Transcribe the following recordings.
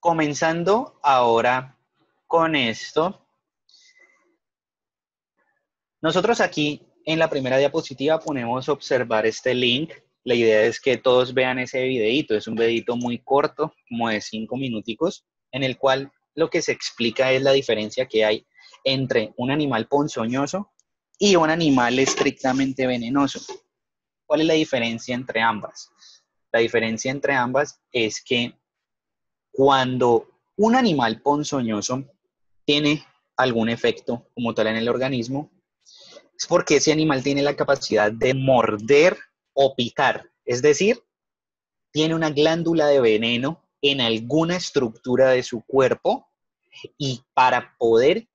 Comenzando ahora con esto, nosotros aquí en la primera diapositiva ponemos observar este link. La idea es que todos vean ese videito. Es un videito muy corto, como de 5 minuticos, en el cual lo que se explica es la diferencia que hay entre un animal ponzoñoso y un animal estrictamente venenoso. ¿Cuál es la diferencia entre ambas? La diferencia entre ambas es que cuando un animal ponzoñoso tiene algún efecto como tal en el organismo, es porque ese animal tiene la capacidad de morder o picar. Es decir, tiene una glándula de veneno en alguna estructura de su cuerpo y para poder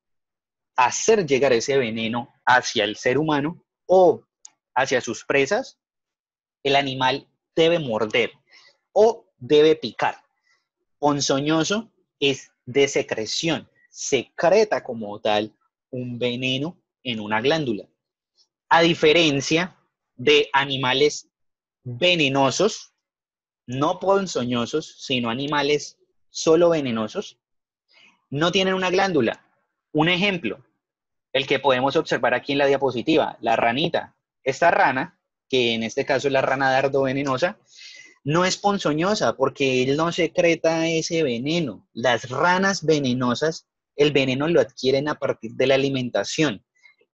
hacer llegar ese veneno hacia el ser humano o hacia sus presas, el animal debe morder o debe picar. Ponzoñoso es de secreción, secreta como tal un veneno en una glándula. A diferencia de animales venenosos, no ponzoñosos, sino animales solo venenosos, no tienen una glándula. Un ejemplo, el que podemos observar aquí en la diapositiva, la ranita. Esta rana, que en este caso es la rana dardo venenosa, no es ponzoñosa porque él no secreta ese veneno. Las ranas venenosas, el veneno lo adquieren a partir de la alimentación.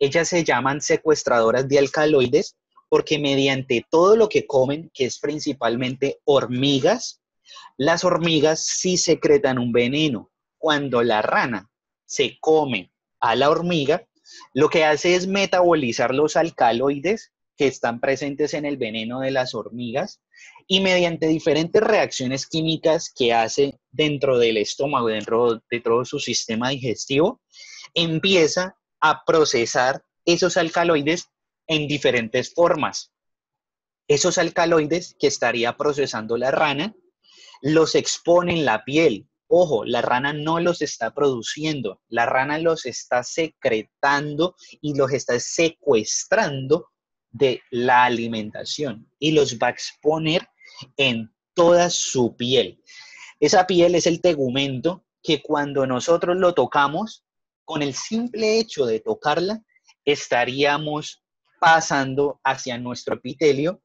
Ellas se llaman secuestradoras de alcaloides porque mediante todo lo que comen, que es principalmente hormigas, las hormigas sí secretan un veneno. Cuando la rana se come a la hormiga, lo que hace es metabolizar los alcaloides que están presentes en el veneno de las hormigas y mediante diferentes reacciones químicas que hace dentro del estómago, dentro de todo su sistema digestivo, empieza a procesar esos alcaloides en diferentes formas. Esos alcaloides que estaría procesando la rana los expone en la piel. Ojo, la rana no los está produciendo, la rana los está secretando y los está secuestrando de la alimentación y los va a exponer en toda su piel. Esa piel es el tegumento que cuando nosotros lo tocamos, con el simple hecho de tocarla, estaríamos pasando hacia nuestro epitelio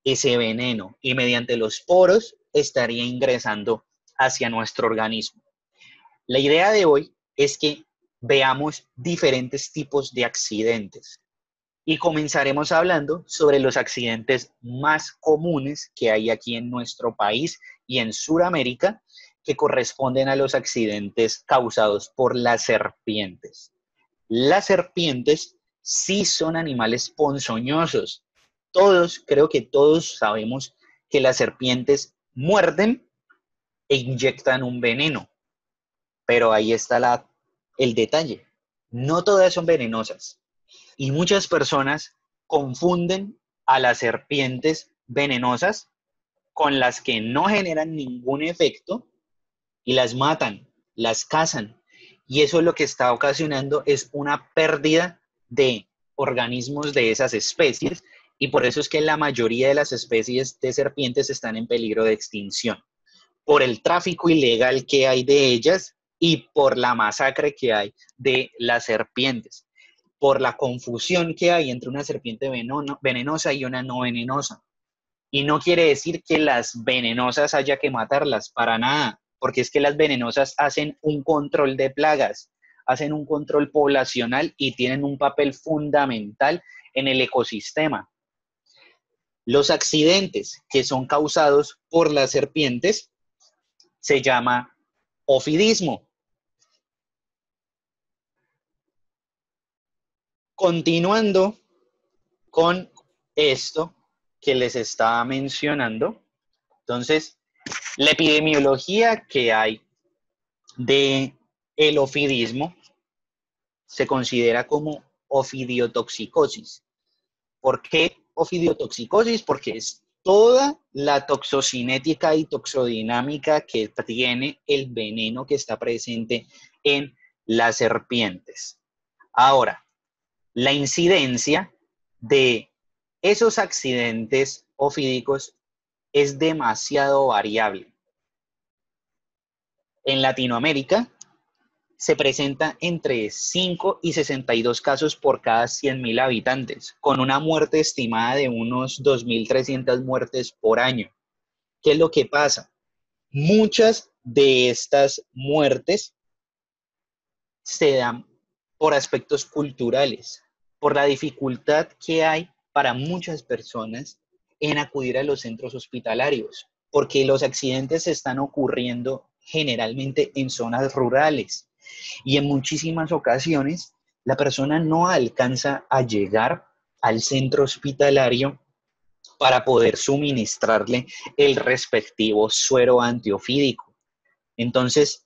ese veneno y mediante los poros estaría ingresando hacia nuestro organismo. La idea de hoy es que veamos diferentes tipos de accidentes y comenzaremos hablando sobre los accidentes más comunes que hay aquí en nuestro país y en Sudamérica, que corresponden a los accidentes causados por las serpientes. Las serpientes sí son animales ponzoñosos. Creo que todos sabemos que las serpientes muerden e inyectan un veneno, pero ahí está el detalle. No todas son venenosas y muchas personas confunden a las serpientes venenosas con las que no generan ningún efecto y las matan, las cazan. Y eso lo que está ocasionando es una pérdida de organismos de esas especies y por eso es que la mayoría de las especies de serpientes están en peligro de extinción, por el tráfico ilegal que hay de ellas y por la masacre que hay de las serpientes, por la confusión que hay entre una serpiente venenosa y una no venenosa. Y no quiere decir que las venenosas haya que matarlas, para nada, porque es que las venenosas hacen un control de plagas, hacen un control poblacional y tienen un papel fundamental en el ecosistema. Los accidentes que son causados por las serpientes se llama ofidismo. Continuando con esto que les estaba mencionando, entonces, la epidemiología que hay de el ofidismo se considera como ofidiotoxicosis. ¿Por qué ofidiotoxicosis? Porque es toda la toxocinética y toxodinámica que tiene el veneno que está presente en las serpientes. Ahora, la incidencia de esos accidentes ofídicos es demasiado variable. En Latinoamérica se presenta entre 5 y 62 casos por cada 100.000 habitantes, con una muerte estimada de unos 2.300 muertes por año. ¿Qué es lo que pasa? Muchas de estas muertes se dan por aspectos culturales, por la dificultad que hay para muchas personas en acudir a los centros hospitalarios, porque los accidentes están ocurriendo generalmente en zonas rurales y en muchísimas ocasiones la persona no alcanza a llegar al centro hospitalario para poder suministrarle el respectivo suero antiofídico. Entonces,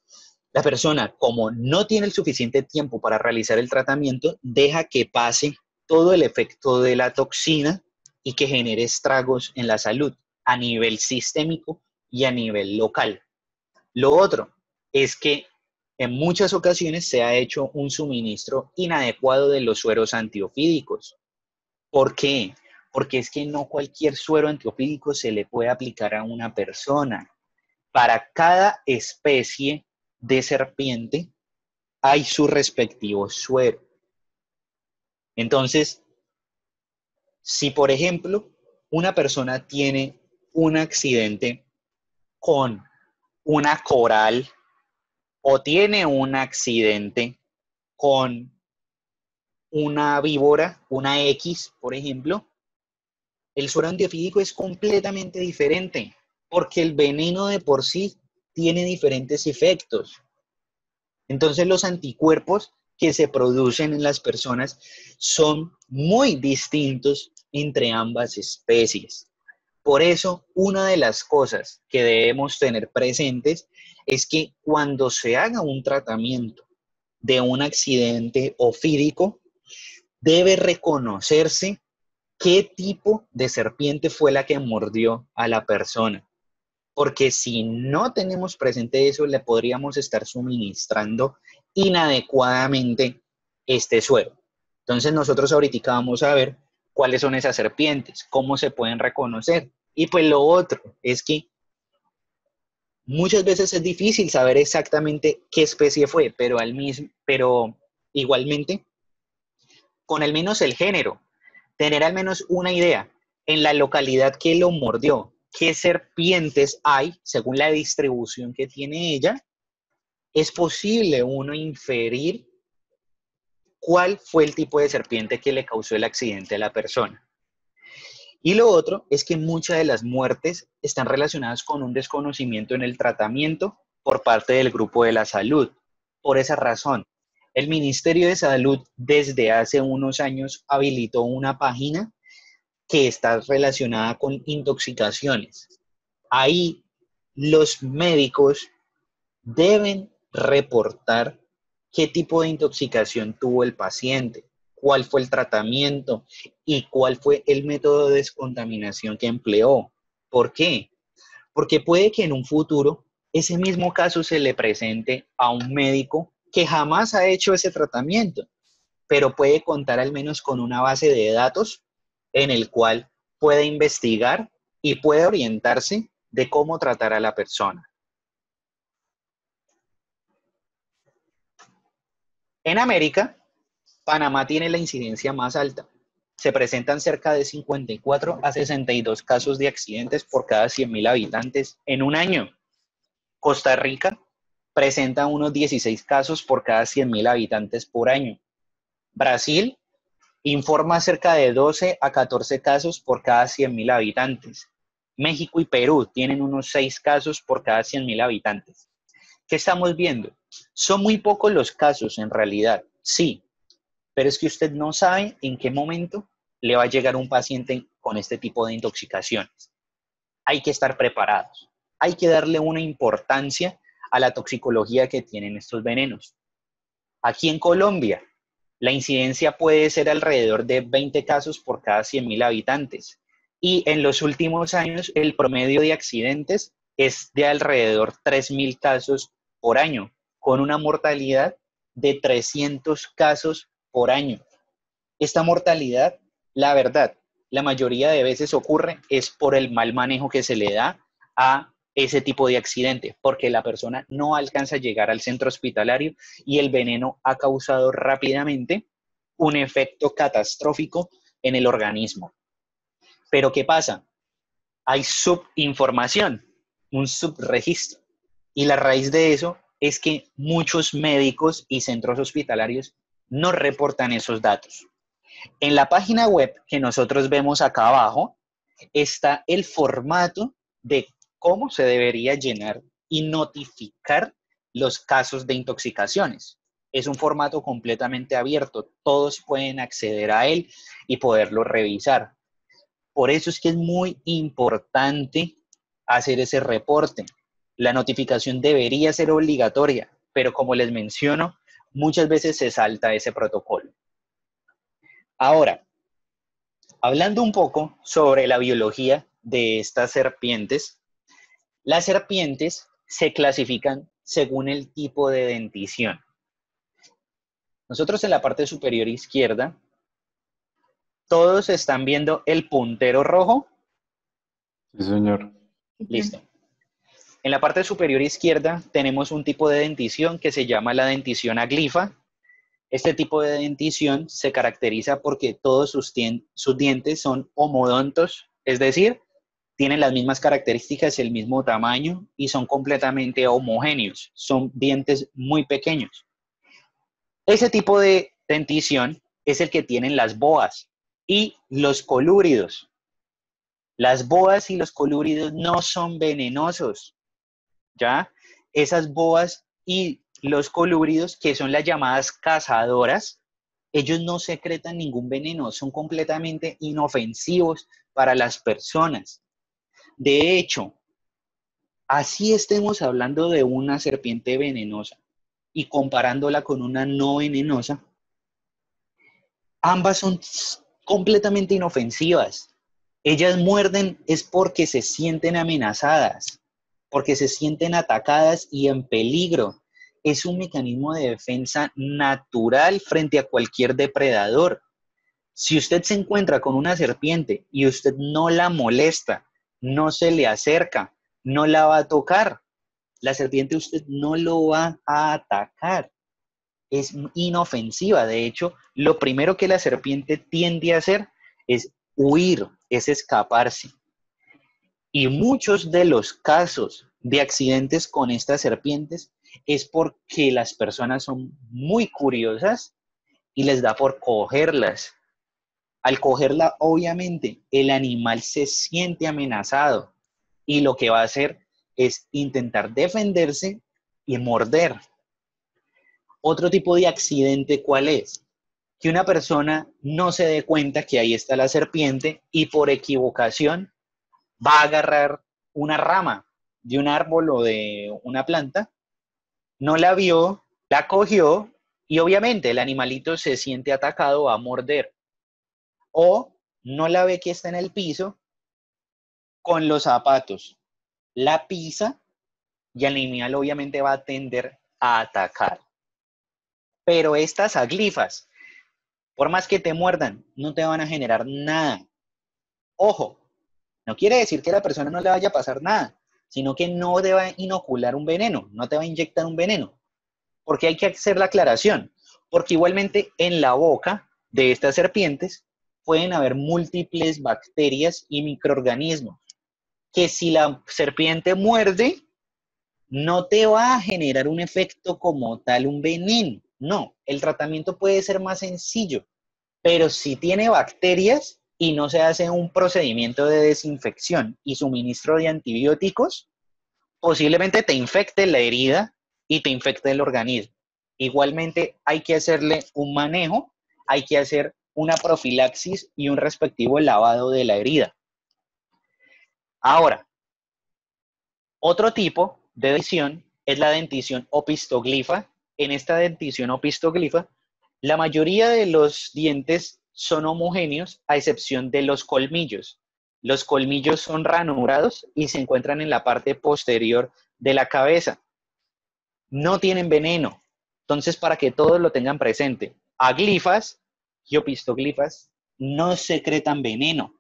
la persona, como no tiene el suficiente tiempo para realizar el tratamiento, deja que pase todo el efecto de la toxina y que genere estragos en la salud a nivel sistémico y a nivel local. Lo otro es que en muchas ocasiones se ha hecho un suministro inadecuado de los sueros antiofídicos. ¿Por qué? Porque es que no cualquier suero antiofídico se le puede aplicar a una persona. Para cada especie de serpiente hay su respectivo suero. Entonces, si por ejemplo una persona tiene un accidente con una coral o tiene un accidente con una víbora, una X, por ejemplo, el suero antiofídico es completamente diferente porque el veneno de por sí tiene diferentes efectos. Entonces los anticuerpos que se producen en las personas son muy distintos entre ambas especies. Por eso, una de las cosas que debemos tener presentes es que cuando se haga un tratamiento de un accidente ofídico, debe reconocerse qué tipo de serpiente fue la que mordió a la persona. Porque si no tenemos presente eso, le podríamos estar suministrando inadecuadamente este suero. Entonces nosotros ahorita vamos a ver cuáles son esas serpientes, cómo se pueden reconocer. Y pues lo otro es que muchas veces es difícil saber exactamente qué especie fue, pero igualmente con al menos el género, tener al menos una idea en la localidad que lo mordió, qué serpientes hay según la distribución que tiene ella, es posible uno inferir cuál fue el tipo de serpiente que le causó el accidente a la persona. Y lo otro es que muchas de las muertes están relacionadas con un desconocimiento en el tratamiento por parte del grupo de la salud. Por esa razón, el Ministerio de Salud desde hace unos años habilitó una página que está relacionada con intoxicaciones. Ahí los médicos deben reportar qué tipo de intoxicación tuvo el paciente, cuál fue el tratamiento y cuál fue el método de descontaminación que empleó. ¿Por qué? Porque puede que en un futuro ese mismo caso se le presente a un médico que jamás ha hecho ese tratamiento, pero puede contar al menos con una base de datos en el cual puede investigar y puede orientarse de cómo tratar a la persona. En América, Panamá tiene la incidencia más alta. Se presentan cerca de 54 a 62 casos de accidentes por cada 100.000 habitantes en un año. Costa Rica presenta unos 16 casos por cada 100.000 habitantes por año. Brasil informa cerca de 12 a 14 casos por cada 100.000 habitantes. México y Perú tienen unos 6 casos por cada 100.000 habitantes. ¿Qué estamos viendo? Son muy pocos los casos en realidad, sí, pero es que usted no sabe en qué momento le va a llegar un paciente con este tipo de intoxicaciones. Hay que estar preparados. Hay que darle una importancia a la toxicología que tienen estos venenos. Aquí en Colombia, la incidencia puede ser alrededor de 20 casos por cada 100.000 habitantes. Y en los últimos años, el promedio de accidentes es de alrededor 3.000 casos por año, con una mortalidad de 300 casos por año. Esta mortalidad, la verdad, la mayoría de veces ocurre es por el mal manejo que se le da a ese tipo de accidente, porque la persona no alcanza a llegar al centro hospitalario y el veneno ha causado rápidamente un efecto catastrófico en el organismo. Pero ¿qué pasa? Hay subinformación, un subregistro. Y la raíz de eso es que muchos médicos y centros hospitalarios no reportan esos datos. En la página web que nosotros vemos acá abajo está el formato de cómo se debería llenar y notificar los casos de intoxicaciones. Es un formato completamente abierto, todos pueden acceder a él y poderlo revisar. Por eso es que es muy importante hacer ese reporte. La notificación debería ser obligatoria, pero como les menciono, muchas veces se salta ese protocolo. Ahora, hablando un poco sobre la biología de estas serpientes, las serpientes se clasifican según el tipo de dentición. Nosotros en la parte superior izquierda, todos están viendo el puntero rojo. Sí, señor. Listo. En la parte superior izquierda tenemos un tipo de dentición que se llama la dentición aglifa. Este tipo de dentición se caracteriza porque todos sus dientes son homodontos, es decir, tienen las mismas características, el mismo tamaño y son completamente homogéneos. Son dientes muy pequeños. Ese tipo de dentición es el que tienen las boas y los colúridos. Las boas y los colúridos no son venenosos, ¿ya? Esas boas y los colúridos, que son las llamadas cazadoras, ellos no secretan ningún veneno, son completamente inofensivos para las personas. De hecho, así estemos hablando de una serpiente venenosa y comparándola con una no venenosa, ambas son completamente inofensivas. Ellas muerden es porque se sienten amenazadas, porque se sienten atacadas y en peligro. Es un mecanismo de defensa natural frente a cualquier depredador. Si usted se encuentra con una serpiente y usted no la molesta, no se le acerca, no la va a tocar, la serpiente usted no lo va a atacar. Es inofensiva. De hecho, lo primero que la serpiente tiende a hacer es huir, es escaparse. Y muchos de los casos de accidentes con estas serpientes es porque las personas son muy curiosas y les da por cogerlas. Al cogerla, obviamente, el animal se siente amenazado y lo que va a hacer es intentar defenderse y morder. Otro tipo de accidente, ¿cuál es? Que una persona no se dé cuenta que ahí está la serpiente y por equivocación va a agarrar una rama de un árbol o de una planta, no la vio, la cogió y obviamente el animalito se siente atacado, va a morder. O no la ve que está en el piso con los zapatos, la pisa y el animal obviamente va a tender a atacar. Pero estas aglifas, por más que te muerdan, no te van a generar nada. Ojo, no quiere decir que a la persona no le vaya a pasar nada, sino que no te va a inocular un veneno, no te va a inyectar un veneno. Porque hay que hacer la aclaración. Porque igualmente en la boca de estas serpientes pueden haber múltiples bacterias y microorganismos que si la serpiente muerde, no te va a generar un efecto como tal, un veneno. No, el tratamiento puede ser más sencillo, pero si tiene bacterias y no se hace un procedimiento de desinfección y suministro de antibióticos, posiblemente te infecte la herida y te infecte el organismo. Igualmente hay que hacerle un manejo, hay que hacer una profilaxis y un respectivo lavado de la herida. Ahora, otro tipo de dentición es la dentición opistoglifa. En esta dentición opistoglifa, la mayoría de los dientes son homogéneos a excepción de los colmillos. Los colmillos son ranurados y se encuentran en la parte posterior de la cabeza. No tienen veneno. Entonces, para que todos lo tengan presente, aglifas y opistoglifas no secretan veneno.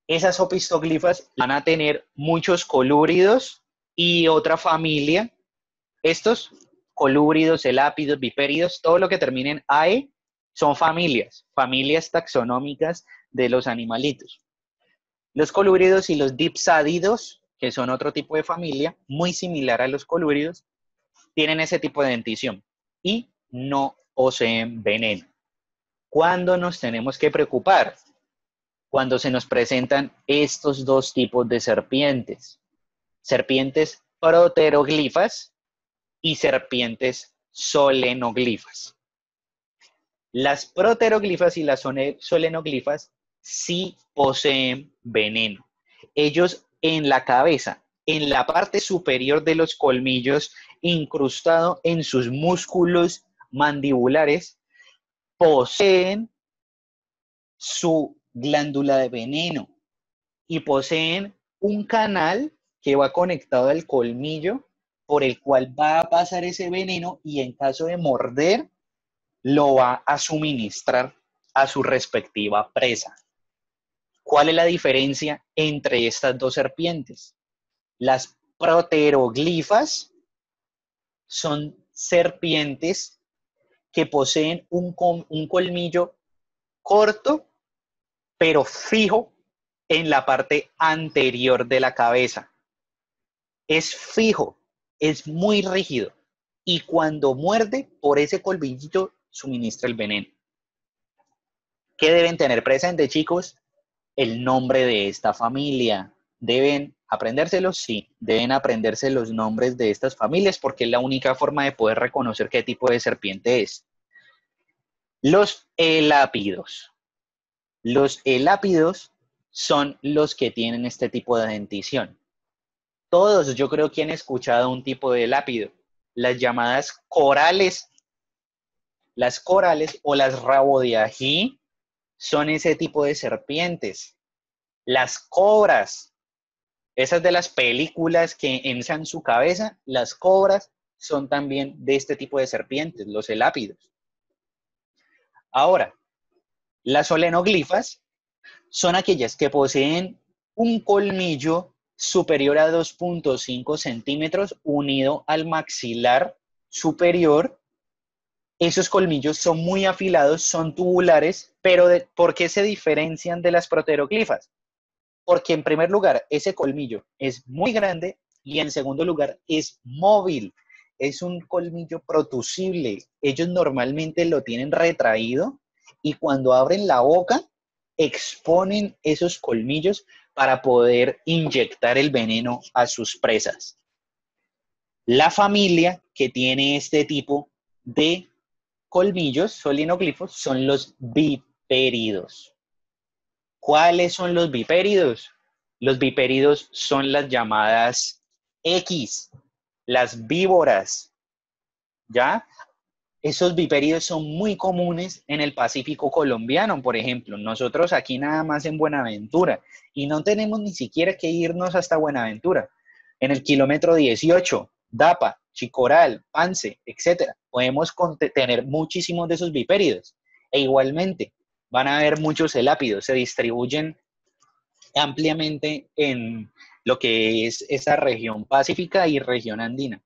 Esas opistoglifas van a tener muchos colúridos Y otra familia, estos colúbridos, elápidos, bipéridos, todo lo que termine en AE son familias taxonómicas de los animalitos. Los colúbridos y los dipsádidos, que son otro tipo de familia, muy similar a los colúbridos, tienen ese tipo de dentición y no poseen veneno. ¿Cuándo nos tenemos que preocupar? Cuando se nos presentan estos dos tipos de serpientes. Serpientes proteroglifas y serpientes solenoglifas. Las proteroglifas y las solenoglifas sí poseen veneno. Ellos en la cabeza, en la parte superior de los colmillos, incrustado en sus músculos mandibulares, poseen su glándula de veneno y poseen un canal que va conectado al colmillo por el cual va a pasar ese veneno y en caso de morder lo va a suministrar a su respectiva presa. ¿Cuál es la diferencia entre estas dos serpientes? Las proteroglifas son serpientes que poseen un colmillo corto, pero fijo en la parte anterior de la cabeza. Es fijo, es muy rígido y cuando muerde, por ese colmillito suministra el veneno. ¿Qué deben tener presente, chicos? El nombre de esta familia. ¿Deben aprendérselos? Sí, deben aprenderse los nombres de estas familias porque es la única forma de poder reconocer qué tipo de serpiente es. Los elápidos. Los elápidos son los que tienen este tipo de dentición. Todos, yo creo que han escuchado un tipo de elápido, las llamadas corales. Las corales o las rabo de ají son ese tipo de serpientes. Las cobras, esas de las películas que ensan su cabeza, las cobras son también de este tipo de serpientes, los elápidos. Ahora, las solenoglifas son aquellas que poseen un colmillo superior a 2.5 centímetros unido al maxilar superior. Esos colmillos son muy afilados, son tubulares, pero ¿por qué se diferencian de las proteroglifas? Porque en primer lugar, ese colmillo es muy grande y en segundo lugar, es móvil. Es un colmillo protusible. Ellos normalmente lo tienen retraído y cuando abren la boca, exponen esos colmillos para poder inyectar el veneno a sus presas. La familia que tiene este tipo de colmillos solenoglifos son los bipéridos. ¿Cuáles son los bipéridos? Los bipéridos son las llamadas X, las víboras, ¿ya? Esos bipéridos son muy comunes en el Pacífico colombiano, por ejemplo. Nosotros aquí nada más en Buenaventura y no tenemos ni siquiera que irnos hasta Buenaventura. En el kilómetro 18, Dapa, Chicoral, Pance, etcétera, podemos tener muchísimos de esos bipéridos. E igualmente, van a haber muchos elápidos, se distribuyen ampliamente en lo que es esta región pacífica y región andina.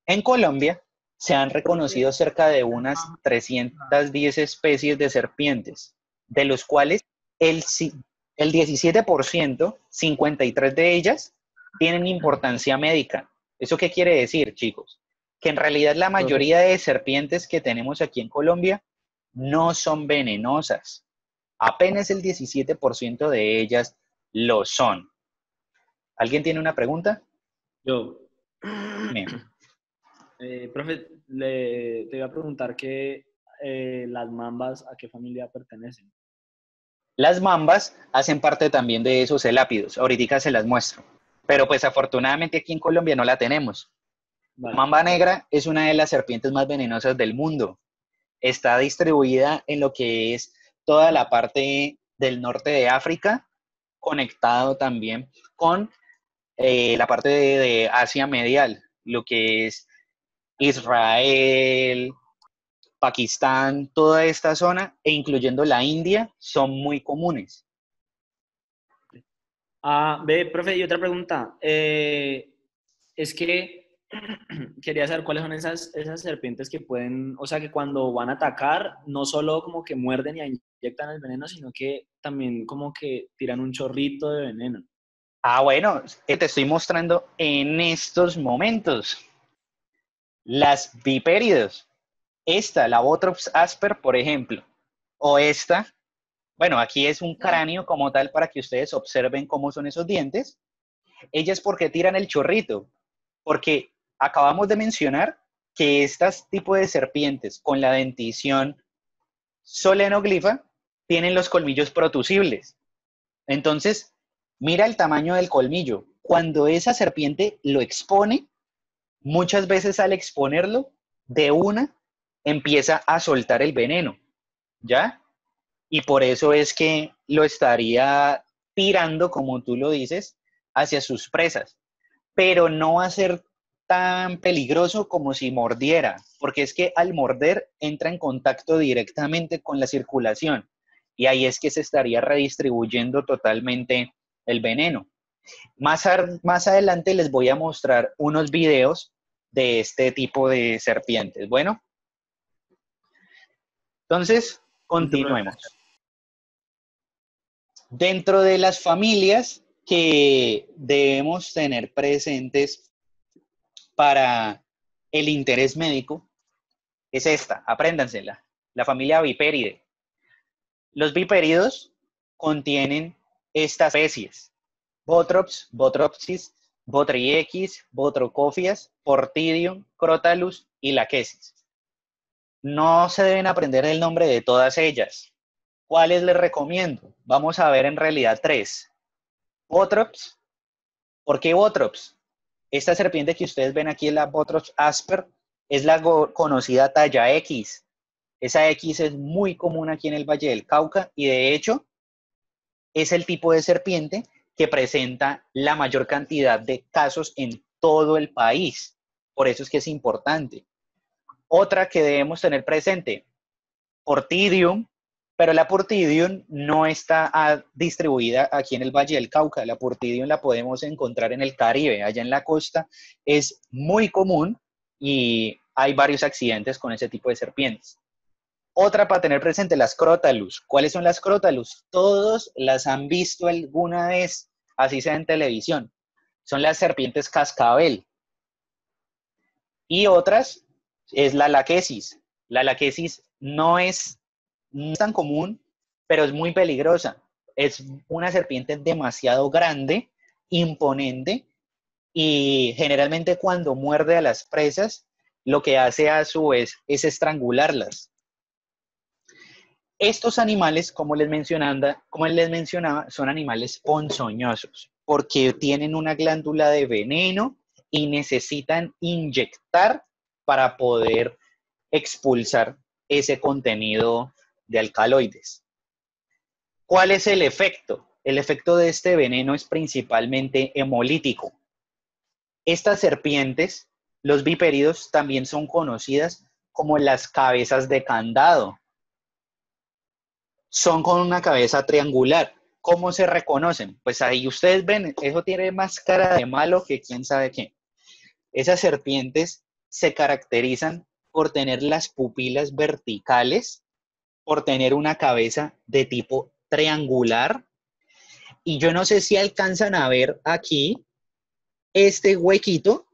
En Colombia se han reconocido cerca de unas 310 especies de serpientes, de los cuales el 17%, 53 de ellas, tienen importancia médica. ¿Eso qué quiere decir, chicos? Que en realidad la mayoría de serpientes que tenemos aquí en Colombia no son venenosas. Apenas el 17% de ellas lo son. ¿Alguien tiene una pregunta? Yo. Bien. Profe, te iba a preguntar que las mambas, ¿a qué familia pertenecen? Las mambas hacen parte también de esos elápidos. Ahorita se las muestro. Pero pues afortunadamente aquí en Colombia no la tenemos. Vale. La mamba negra es una de las serpientes más venenosas del mundo. Está distribuida en lo que es toda la parte del norte de África, conectado también con la parte de Asia Medial, lo que es Israel, Pakistán, toda esta zona, e incluyendo la India, son muy comunes. Ve, profe, y otra pregunta. Es que quería saber cuáles son esas serpientes que pueden, o sea, que cuando van a atacar, no solo como que muerden y inyectan el veneno, sino que también como que tiran un chorrito de veneno. Bueno, te estoy mostrando en estos momentos las vipéridos. Esta, la Botrops asper, por ejemplo, o esta, bueno, aquí es un cráneo como tal para que ustedes observen cómo son esos dientes. Ellas porque tiran el chorrito, porque acabamos de mencionar que estas tipo de serpientes con la dentición solenoglifa tienen los colmillos protusibles. Entonces, mira el tamaño del colmillo. Cuando esa serpiente lo expone, muchas veces al exponerlo, de una empieza a soltar el veneno, ¿ya? Y por eso es que lo estaría tirando, como tú lo dices, hacia sus presas. Pero no va a ser tan peligroso como si mordiera, porque es que al morder entra en contacto directamente con la circulación y ahí es que se estaría redistribuyendo totalmente el veneno. Más adelante les voy a mostrar unos videos de este tipo de serpientes. Bueno, entonces Listo, profe. continuemos. Dentro de las familias que debemos tener presentes para el interés médico, es esta, apréndansela, la familia Viperidae. Los viperidos contienen estas especies: Botrops, Botropsis, Botryechis, Botrocophias, Portidium, Crotalus y Lachesis. No se deben aprender el nombre de todas ellas. ¿Cuáles les recomiendo? Vamos a ver en realidad tres. Botrops. ¿Por qué Botrops? Esta serpiente que ustedes ven aquí, la Botrops asper, es la conocida talla X. Esa X es muy común aquí en el Valle del Cauca y de hecho es el tipo de serpiente que presenta la mayor cantidad de casos en todo el país. Por eso es que es importante. Otra que debemos tener presente, Portidium, pero la Portidium no está distribuida aquí en el Valle del Cauca. La Portidium la podemos encontrar en el Caribe, allá en la costa. Es muy común y hay varios accidentes con ese tipo de serpientes. Otra para tener presente, las Crotalus. ¿Cuáles son las Crotalus? Todos las han visto alguna vez, así sea en televisión. Son las serpientes cascabel. Y otras es la Lachesis. La Lachesis no es tan común, pero es muy peligrosa. Es una serpiente demasiado grande, imponente, y generalmente cuando muerde a las presas, lo que hace a su vez es estrangularlas. Estos animales, como les mencionaba, son animales ponzoñosos porque tienen una glándula de veneno y necesitan inyectar para poder expulsar ese contenido de alcaloides. ¿Cuál es el efecto? El efecto de este veneno es principalmente hemolítico. Estas serpientes, los viperidos, también son conocidas como las cabezas de candado. Son con una cabeza triangular. ¿Cómo se reconocen? Pues ahí ustedes ven, eso tiene más cara de malo que quién sabe qué. Esas serpientes se caracterizan por tener las pupilas verticales, por tener una cabeza de tipo triangular. Y yo no sé si alcanzan a ver aquí este huequito,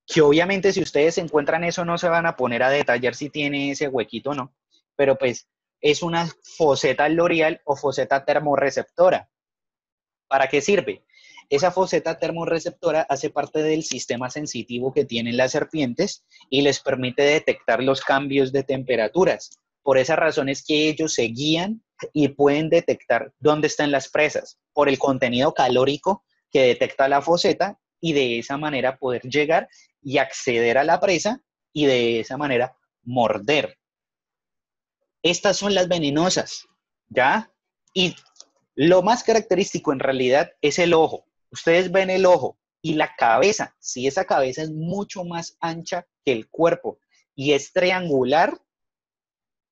que obviamente si ustedes encuentran eso no se van a poner a detallar si tiene ese huequito o no, pero pues es una foseta loreal o foseta termorreceptora. ¿Para qué sirve? Esa foseta termorreceptora hace parte del sistema sensitivo que tienen las serpientes y les permite detectar los cambios de temperaturas. Por esa razón es que ellos se guían y pueden detectar dónde están las presas, por el contenido calórico que detecta la foseta y de esa manera poder llegar y acceder a la presa y de esa manera morder. Estas son las venenosas, ¿ya? Y lo más característico en realidad es el ojo. Ustedes ven el ojo y la cabeza. Si esa cabeza es mucho más ancha que el cuerpo y es triangular,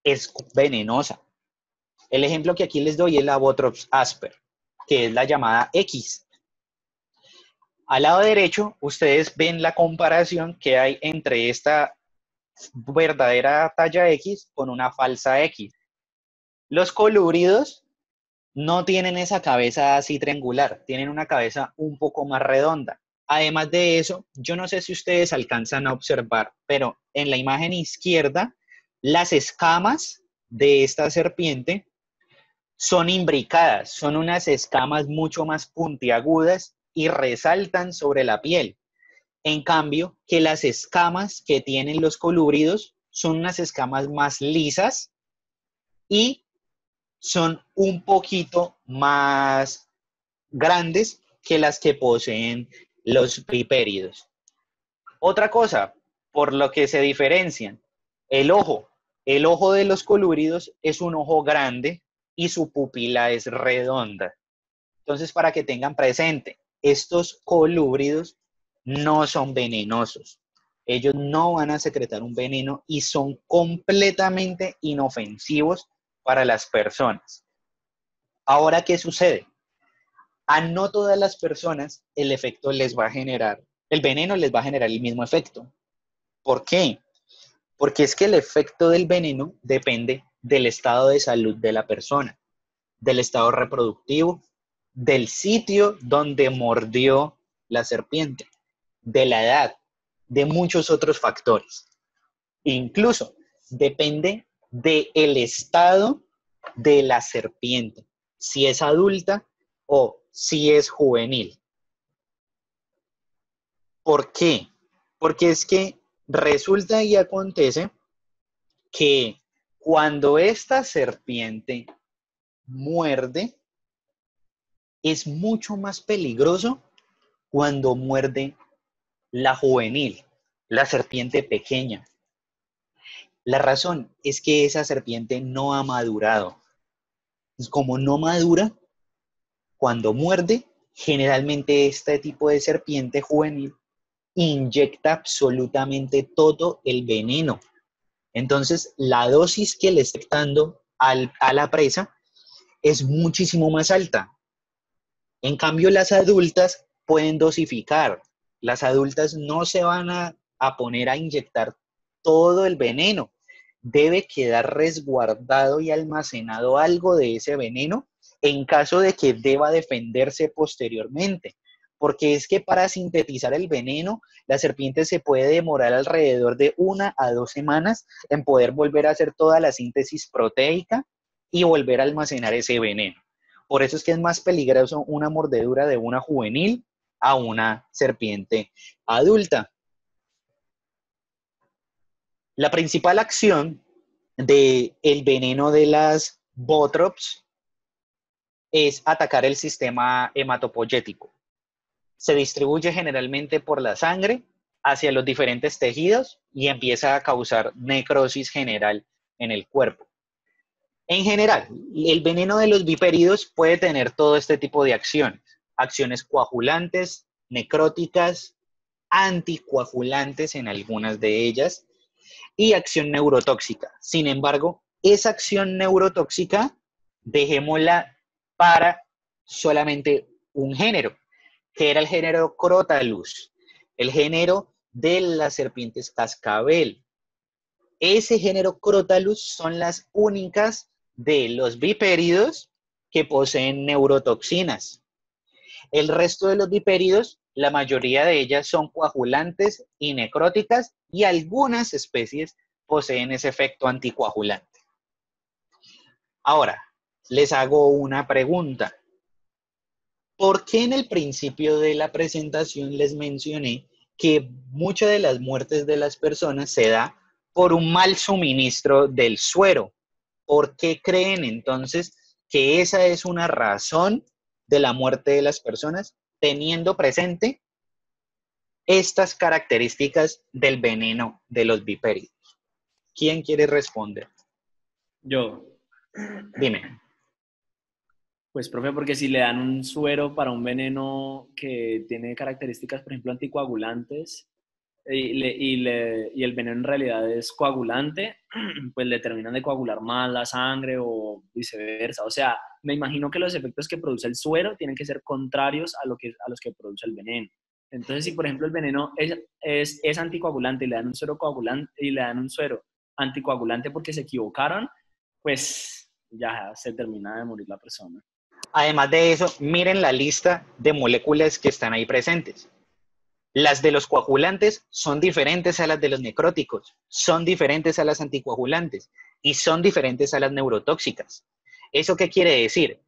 es venenosa. El ejemplo que aquí les doy es la Botrops asper, que es la llamada X. Al lado derecho, ustedes ven la comparación que hay entre esta verdadera talla X con una falsa X. Los colúbridos no tienen esa cabeza así triangular, tienen una cabeza un poco más redonda. Además de eso, yo no sé si ustedes alcanzan a observar, pero en la imagen izquierda, las escamas de esta serpiente son imbricadas, son unas escamas mucho más puntiagudas y resaltan sobre la piel. En cambio, que las escamas que tienen los colúbridos son unas escamas más lisas y son un poquito más grandes que las que poseen los vipéridos. Otra cosa, por lo que se diferencian, el ojo. El ojo de los colúbridos es un ojo grande y su pupila es redonda. Entonces, para que tengan presente, estos colúbridos no son venenosos. Ellos no van a secretar un veneno y son completamente inofensivos para las personas. Ahora, ¿qué sucede? A no todas las personas el efecto les va a generar, el veneno les va a generar el mismo efecto. ¿Por qué? Porque es que el efecto del veneno depende del estado de salud de la persona, del estado reproductivo, del sitio donde mordió la serpiente, de la edad, de muchos otros factores. Incluso depende del estado de la serpiente, si es adulta o si es juvenil. ¿Por qué? Porque es que resulta y acontece que cuando esta serpiente muerde, es mucho más peligroso cuando muerde la juvenil, la serpiente pequeña. La razón es que esa serpiente no ha madurado. Y como no madura, cuando muerde, generalmente este tipo de serpiente juvenil inyecta absolutamente todo el veneno. Entonces, la dosis que le está dando a la presa es muchísimo más alta. En cambio, las adultas pueden dosificar. Las adultas no se van a poner a inyectar todo el veneno. Debe quedar resguardado y almacenado algo de ese veneno en caso de que deba defenderse posteriormente. Porque es que para sintetizar el veneno, la serpiente se puede demorar alrededor de 1 a 2 semanas en poder volver a hacer toda la síntesis proteica y volver a almacenar ese veneno. Por eso es que es más peligroso una mordedura de una juvenil a una serpiente adulta. La principal acción del veneno de las bótrops es atacar el sistema hematopoyético. Se distribuye generalmente por la sangre hacia los diferentes tejidos y empieza a causar necrosis general en el cuerpo. En general, el veneno de los vipéridos puede tener todo este tipo de acciones. Acciones coagulantes, necróticas, anticoagulantes en algunas de ellas y acción neurotóxica. Sin embargo, esa acción neurotóxica dejémosla para solamente un género, que era el género Crotalus, el género de las serpientes cascabel. Ese género Crotalus son las únicas de los vipéridos que poseen neurotoxinas. El resto de los vipéridos, la mayoría de ellas son coagulantes y necróticas y algunas especies poseen ese efecto anticoagulante. Ahora, les hago una pregunta. ¿Por qué en el principio de la presentación les mencioné que muchas de las muertes de las personas se da por un mal suministro del suero? ¿Por qué creen entonces que esa es una razón de la muerte de las personas, teniendo presente estas características del veneno de los vipéridos? ¿Quién quiere responder? Yo. Dime. Pues, profe, porque si le dan un suero para un veneno que tiene características, por ejemplo, anticoagulantes, y el veneno en realidad es coagulante, pues le terminan de coagular más la sangre o viceversa. O sea, me imagino que los efectos que produce el suero tienen que ser contrarios a los que produce el veneno. Entonces, si por ejemplo el veneno es anticoagulante y le dan un suero coagulante y le dan un suero anticoagulante porque se equivocaron, pues ya se termina de morir la persona. Además de eso, miren la lista de moléculas que están ahí presentes. Las de los coagulantes son diferentes a las de los necróticos, son diferentes a las anticoagulantes y son diferentes a las neurotóxicas. ¿Eso qué quiere decir?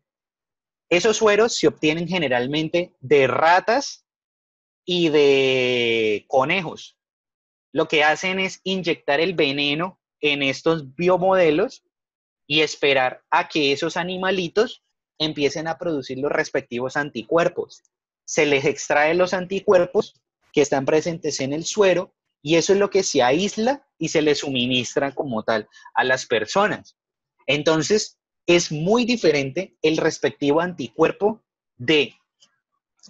Esos sueros se obtienen generalmente de ratas y de conejos. Lo que hacen es inyectar el veneno en estos biomodelos y esperar a que esos animalitos empiecen a producir los respectivos anticuerpos. Se les extrae los anticuerpos que están presentes en el suero y eso es lo que se aísla y se le suministra como tal a las personas. Entonces, es muy diferente el respectivo anticuerpo de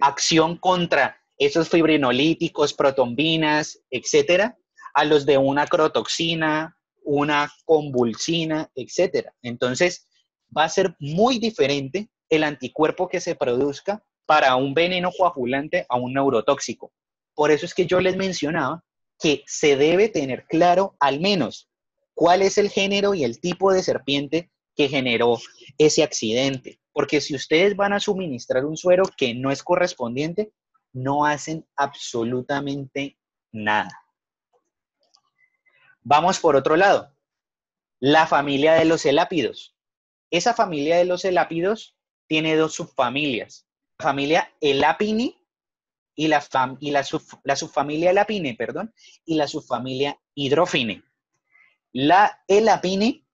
acción contra esos fibrinolíticos, protombinas, etcétera, a los de una crotoxina, una convulsina, etcétera. Entonces, va a ser muy diferente el anticuerpo que se produzca para un veneno coagulante a un neurotóxico. Por eso es que yo les mencionaba que se debe tener claro al menos cuál es el género y el tipo de serpiente que generó ese accidente. Porque si ustedes van a suministrar un suero que no es correspondiente, no hacen absolutamente nada. Vamos por otro lado. La familia de los elápidos. Esa familia de los elápidos tiene dos subfamilias. La familia Elapini y la subfamilia Elapine, perdón, y la subfamilia Hydrophine. La Elapine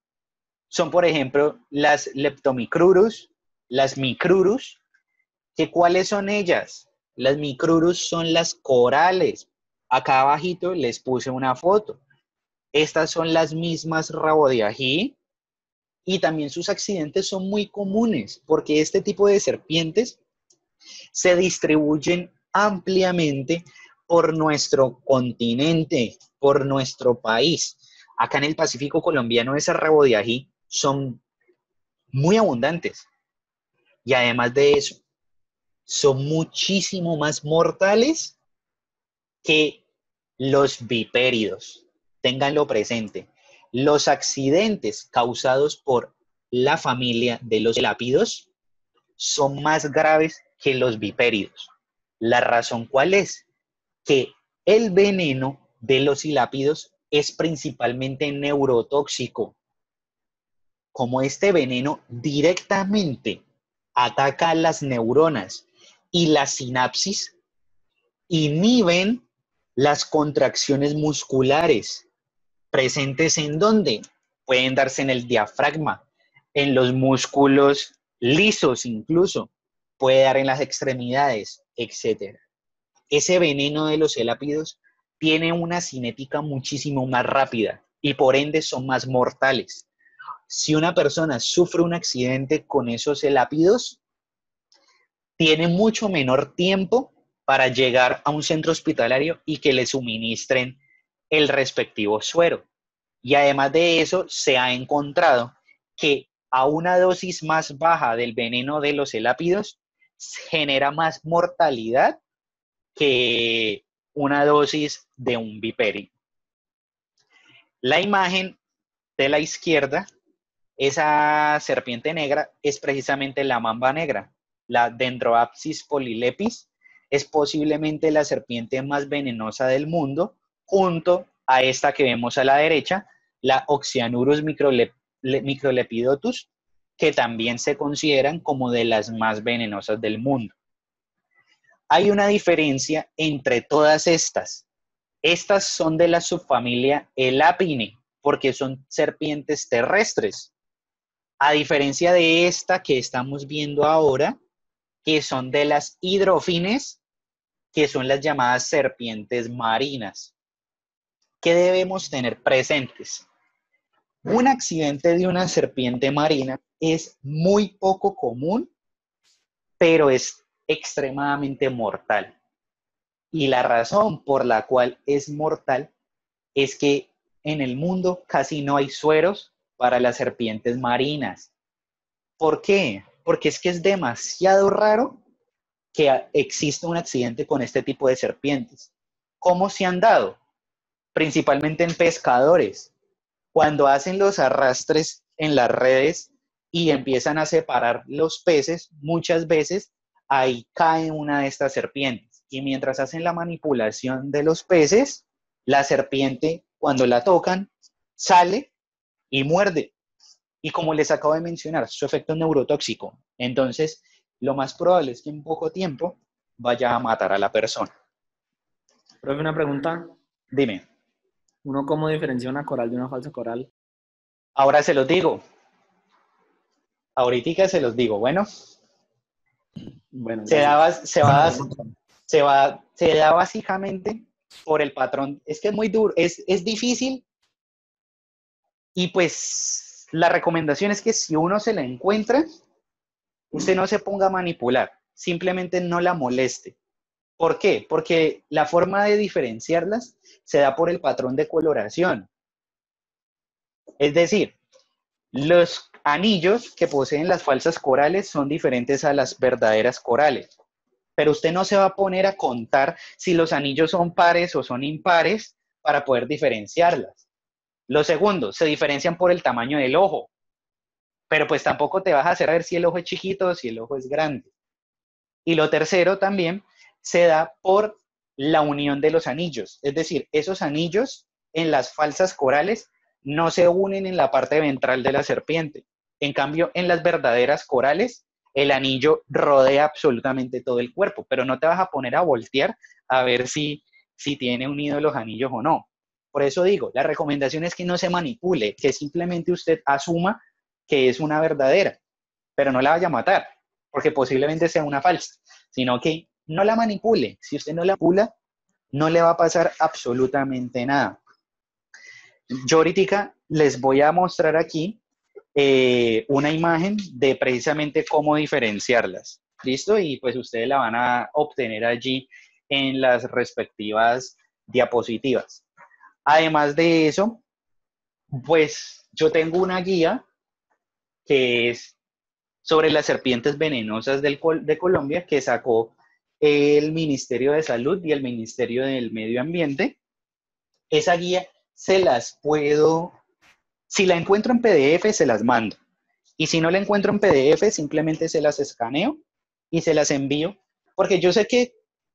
son, por ejemplo, las Leptomicrurus, las Micrurus, que ¿cuáles son ellas? Las Micrurus son las corales. Acá abajito les puse una foto. Estas son las mismas rabo de ají y también sus accidentes son muy comunes porque este tipo de serpientes se distribuyen ampliamente por nuestro continente, por nuestro país. Acá en el Pacífico colombiano esas rabo de ají son muy abundantes y además de eso son muchísimo más mortales que los vipéridos. Ténganlo presente. Los accidentes causados por la familia de los elápidos son más graves que los vipéridos. ¿La razón cuál es? Que el veneno de los elápidos es principalmente neurotóxico. Como este veneno directamente ataca a las neuronas y las sinapsis, inhiben las contracciones musculares presentes en dónde pueden darse en el diafragma, en los músculos lisos incluso, puede dar en las extremidades, etc. Ese veneno de los elápidos tiene una cinética muchísimo más rápida y por ende son más mortales. Si una persona sufre un accidente con esos elápidos, tiene mucho menor tiempo para llegar a un centro hospitalario y que le suministren el respectivo suero. Y además de eso, se ha encontrado que a una dosis más baja del veneno de los elápidos genera más mortalidad que una dosis de un viperio. La imagen de la izquierda, esa serpiente negra, es precisamente la mamba negra. La Dendroaspis polylepis es posiblemente la serpiente más venenosa del mundo, junto a esta que vemos a la derecha, la Oxyanurus microlepidotus, que también se consideran como de las más venenosas del mundo. Hay una diferencia entre todas estas. Estas son de la subfamilia Elapine, porque son serpientes terrestres. A diferencia de esta que estamos viendo ahora, que son de las hidrofines, que son las llamadas serpientes marinas. ¿Qué debemos tener presentes? Un accidente de una serpiente marina es muy poco común, pero es extremadamente mortal. Y la razón por la cual es mortal es que en el mundo casi no hay sueros para las serpientes marinas. ¿Por qué? Porque es que es demasiado raro que existe un accidente con este tipo de serpientes. ¿Cómo se han dado? Principalmente en pescadores. Cuando hacen los arrastres en las redes y empiezan a separar los peces, muchas veces ahí cae una de estas serpientes. Y mientras hacen la manipulación de los peces, la serpiente, cuando la tocan, sale y muerde. Y como les acabo de mencionar, su efecto es neurotóxico. Entonces, lo más probable es que en poco tiempo vaya a matar a la persona. Profe, una pregunta. Dime, ¿Uno cómo diferencia una coral de una falsa coral? ahora se los digo. Ahorita se los digo. Bueno, Bueno, se gracias. da, Buena pregunta. se da básicamente por el patrón. Es que es muy duro, es difícil y pues la recomendación es que si uno se la encuentra, usted no se ponga a manipular, simplemente no la moleste. ¿Por qué? Porque la forma de diferenciarlas se da por el patrón de coloración. Es decir, los anillos que poseen las falsas corales son diferentes a las verdaderas corales. Pero usted no se va a poner a contar si los anillos son pares o son impares para poder diferenciarlas. Lo segundo, se diferencian por el tamaño del ojo, pero pues tampoco te vas a hacer a ver si el ojo es chiquito o si el ojo es grande. Y lo tercero también se da por la unión de los anillos, es decir, esos anillos en las falsas corales no se unen en la parte ventral de la serpiente. En cambio, en las verdaderas corales, el anillo rodea absolutamente todo el cuerpo, pero no te vas a poner a voltear a ver si tiene unido los anillos o no. Por eso digo, la recomendación es que no se manipule, que simplemente usted asuma que es una verdadera, pero no la vaya a matar, porque posiblemente sea una falsa, sino que no la manipule. Si usted no la manipula, no le va a pasar absolutamente nada. Yo ahorita les voy a mostrar aquí una imagen de precisamente cómo diferenciarlas. ¿Listo? Y pues ustedes la van a obtener allí en las respectivas diapositivas. Además de eso, pues yo tengo una guía que es sobre las serpientes venenosas de Colombia que sacó el Ministerio de Salud y el Ministerio del Medio Ambiente. Esa guía se las puedo, si la encuentro en PDF, se las mando. Y si no la encuentro en PDF, simplemente se las escaneo y se las envío, porque yo sé que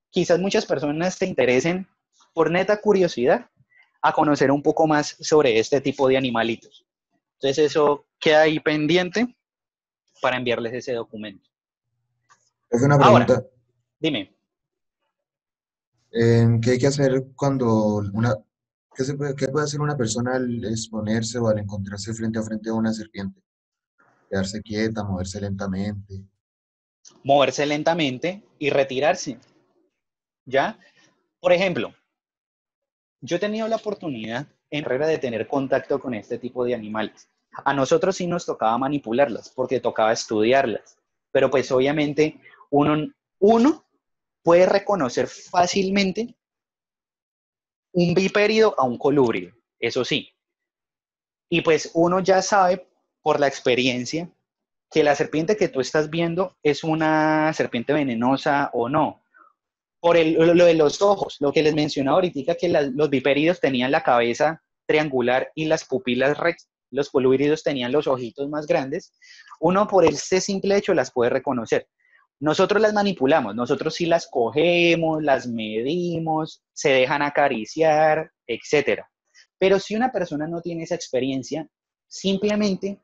quizás muchas personas se interesen por neta curiosidad a conocer un poco más sobre este tipo de animalitos. Entonces eso queda ahí pendiente para enviarles ese documento. Es una Ahora, pregunta. dime, ¿Qué hay que hacer qué puede hacer una persona al exponerse o al encontrarse frente a frente a una serpiente? Quedarse quieta, moverse lentamente. moverse lentamente y retirarse, ¿ya? Por ejemplo, yo he tenido la oportunidad en regla de tener contacto con este tipo de animales. A nosotros sí nos tocaba manipularlas porque tocaba estudiarlas, pero pues obviamente uno puede reconocer fácilmente un bipérido a un colúbrido, eso sí. Y pues uno ya sabe por la experiencia que la serpiente que tú estás viendo es una serpiente venenosa o no. Por lo de los ojos, lo que les mencionaba ahorita, que los bipéridos tenían la cabeza triangular y las pupilas rectas, los colúbridos tenían los ojitos más grandes, uno por ese simple hecho las puede reconocer. Nosotros las manipulamos, nosotros sí las cogemos, las medimos, se dejan acariciar, etcétera. Pero si una persona no tiene esa experiencia, simplemente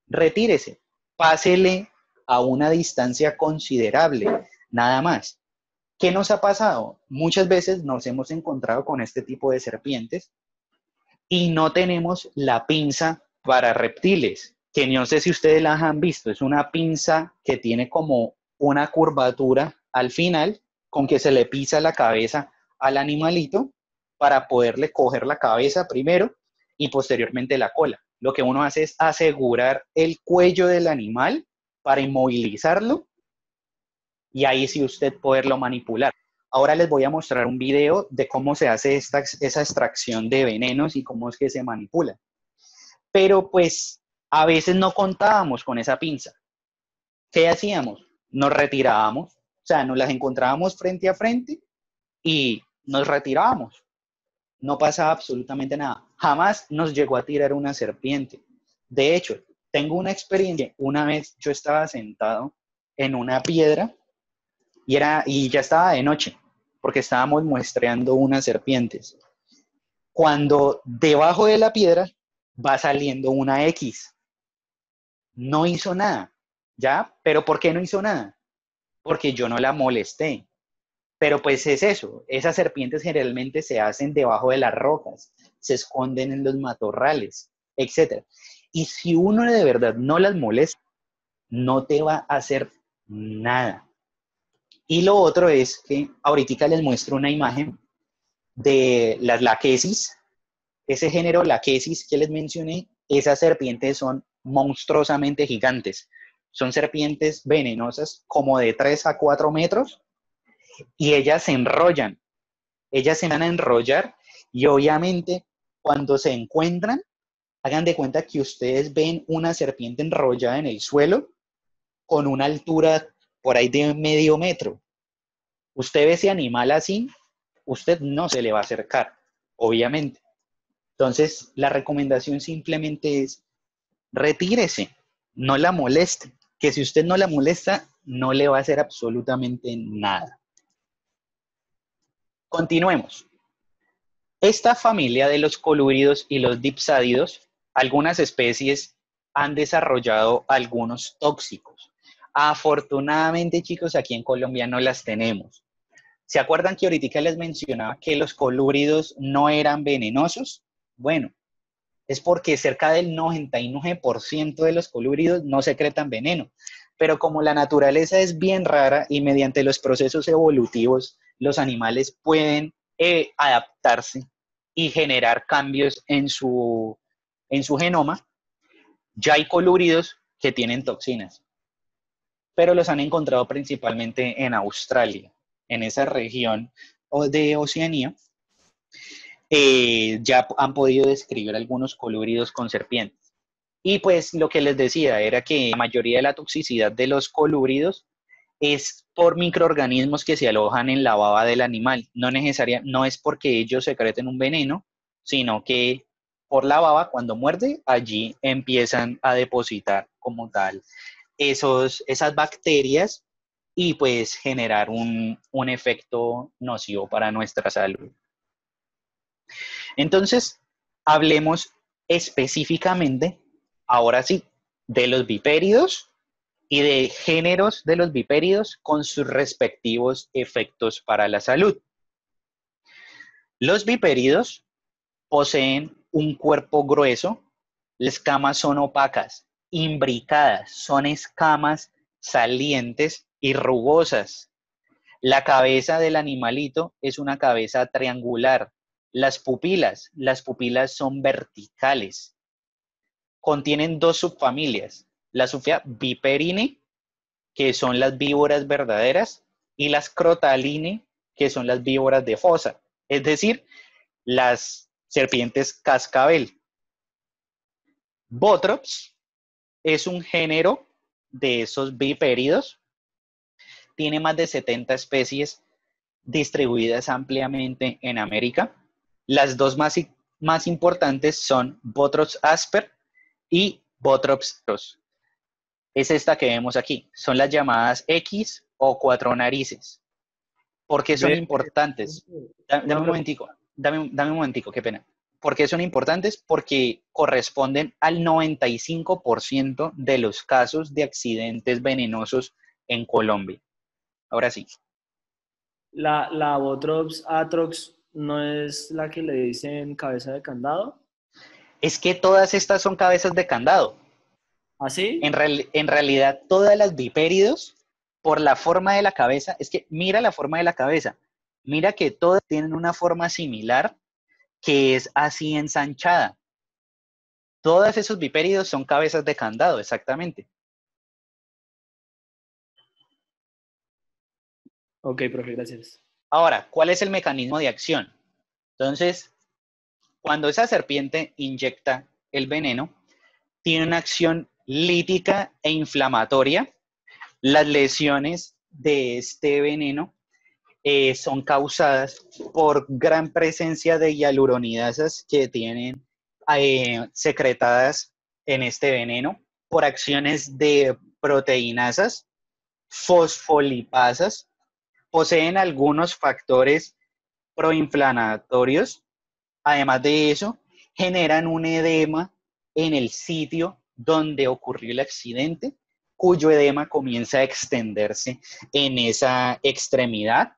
retírese, pásele a una distancia considerable, nada más. ¿Qué nos ha pasado? Muchas veces nos hemos encontrado con este tipo de serpientes y no tenemos la pinza para reptiles, que no sé si ustedes las han visto, es una pinza que tiene como una curvatura al final con que se le pisa la cabeza al animalito para poderle coger la cabeza primero y posteriormente la cola. Lo que uno hace es asegurar el cuello del animal para inmovilizarlo y ahí sí usted poderlo manipular. Ahora les voy a mostrar un video de cómo se hace esa extracción de venenos y cómo es que se manipula. Pero pues a veces no contábamos con esa pinza. ¿Qué hacíamos? Nos retirábamos, sea, nos las encontrábamos frente a frente y nos retirábamos. No pasaba absolutamente nada. Jamás nos llegó a tirar una serpiente. De hecho, tengo una experiencia. Una vez yo estaba sentado en una piedra y ya estaba de noche, porque estábamos muestreando unas serpientes. Cuando debajo de la piedra va saliendo una X. No hizo nada, ¿ya? ¿Pero por qué no hizo nada? Porque yo no la molesté. Pero pues es eso, esas serpientes generalmente se hacen debajo de las rocas, se esconden en los matorrales, etc. Y si uno de verdad no las molesta, no te va a hacer nada. Y lo otro es que ahorita les muestro una imagen de las laquesis, ese género laquesis que les mencioné. Esas serpientes son monstruosamente gigantes. Son serpientes venenosas como de 3 a 4 metros y ellas se enrollan. Ellas se van a enrollar y obviamente cuando se encuentran, hagan de cuenta que ustedes ven una serpiente enrollada en el suelo con una altura por ahí de medio metro. Usted ve ese animal así, usted no se le va a acercar, obviamente. Entonces, la recomendación simplemente es retírese, no la moleste, que si usted no la molesta, no le va a hacer absolutamente nada. Continuemos. Esta familia de los colúridos y los dipsádidos, algunas especies han desarrollado algunos tóxicos. Afortunadamente, chicos, aquí en Colombia no las tenemos. ¿Se acuerdan que ahorita les mencionaba que los colúridos no eran venenosos? Bueno, es porque cerca del 99% de los colúridos no secretan veneno. Pero como la naturaleza es bien rara y mediante los procesos evolutivos los animales pueden adaptarse y generar cambios en su genoma, ya hay colúridos que tienen toxinas, pero los han encontrado principalmente en Australia, en esa región de Oceanía. Ya han podido describir algunos colúridos con serpientes. Y pues lo que les decía era que la mayoría de la toxicidad de los colúridos es por microorganismos que se alojan en la baba del animal. No es porque ellos secreten un veneno, sino que por la baba, cuando muerde, allí empiezan a depositar como tal esas bacterias y pues generar un efecto nocivo para nuestra salud. Entonces, hablemos específicamente, ahora sí, de los vipéridos y de géneros de los vipéridos con sus respectivos efectos para la salud. Los vipéridos poseen un cuerpo grueso, las escamas son opacas, imbricadas, son escamas salientes y rugosas. La cabeza del animalito es una cabeza triangular. Las pupilas son verticales. Contienen dos subfamilias, la subfamilia Viperine, que son las víboras verdaderas, y las Crotaline, que son las víboras de fosa, es decir, las serpientes cascabel. Botrops es un género de esos vipéridos. Tiene más de 70 especies distribuidas ampliamente en América. Las dos más importantes son Botrops asper y Botrops ros. Es esta que vemos aquí. Son las llamadas X o cuatro narices. ¿Por qué son importantes? Dame un momentico. Dame un momentico, qué pena. ¿Por qué son importantes? Porque corresponden al 95% de los casos de accidentes venenosos en Colombia. Ahora sí. La Botrops atrox no es la que le dicen cabeza de candado. Es que todas estas son cabezas de candado. ¿Ah, sí? En realidad, todas las vipéridos, por la forma de la cabeza, es que mira la forma de la cabeza. Mira que todas tienen una forma similar, que es así ensanchada. Todos esos vipéridos son cabezas de candado, exactamente. Ok, profe, gracias. Ahora, ¿cuál es el mecanismo de acción? Entonces, cuando esa serpiente inyecta el veneno, tiene una acción lítica e inflamatoria. Las lesiones de este veneno son causadas por gran presencia de hialuronidasas que tienen secretadas en este veneno, por acciones de proteinasas, fosfolipasas, poseen algunos factores proinflamatorios. Además de eso, generan un edema en el sitio donde ocurrió el accidente, cuyo edema comienza a extenderse en esa extremidad.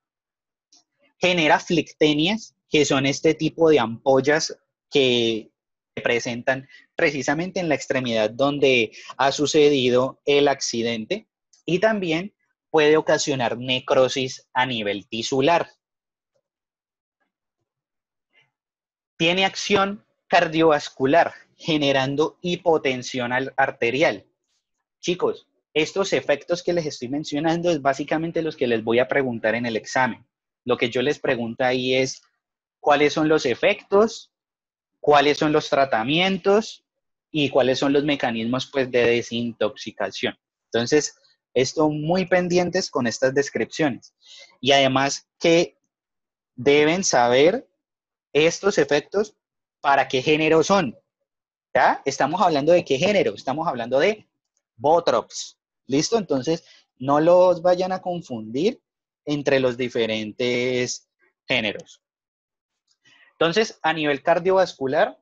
Genera flictenias, que son este tipo de ampollas que se presentan precisamente en la extremidad donde ha sucedido el accidente, y también puede ocasionar necrosis a nivel tisular. Tiene acción cardiovascular, generando hipotensión arterial. Chicos, estos efectos que les estoy mencionando es básicamente los que les voy a preguntar en el examen. Lo que yo les pregunto ahí es cuáles son los efectos, cuáles son los tratamientos y cuáles son los mecanismos, pues, de desintoxicación. Entonces, esto muy pendientes con estas descripciones. Y además que deben saber estos efectos para qué género son. ¿Ya? Estamos hablando de qué género, estamos hablando de Botrops. ¿Listo? Entonces, no los vayan a confundir entre los diferentes géneros. Entonces, a nivel cardiovascular,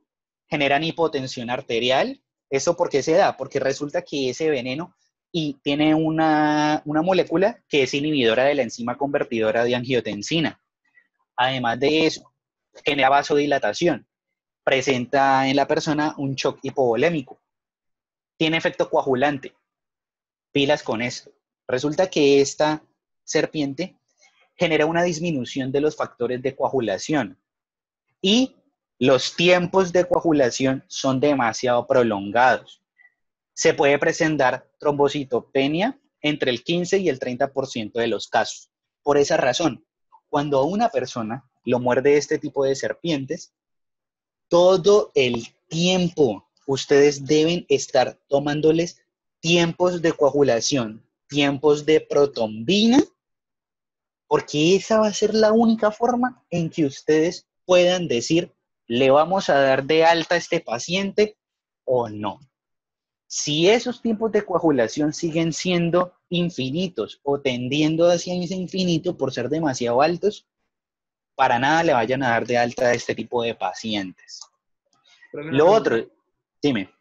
generan hipotensión arterial. ¿Eso por qué se da? Porque resulta que ese veneno tiene una molécula que es inhibidora de la enzima convertidora de angiotensina. Además de eso, genera vasodilatación. Presenta en la persona un shock hipovolémico. Tiene efecto coagulante. Pilas con esto. Resulta que esta serpiente genera una disminución de los factores de coagulación y los tiempos de coagulación son demasiado prolongados. Se puede presentar trombocitopenia entre el 15 y el 30% de los casos. Por esa razón, cuando a una persona lo muerde este tipo de serpientes, todo el tiempo ustedes deben estar tomándoles tiempos de coagulación, tiempos de protombina, porque esa va a ser la única forma en que ustedes puedan decir, ¿le vamos a dar de alta a este paciente o no? Si esos tiempos de coagulación siguen siendo infinitos o tendiendo hacia ese infinito por ser demasiado altos, para nada le vayan a dar de alta a este tipo de pacientes. Lo otro, dime.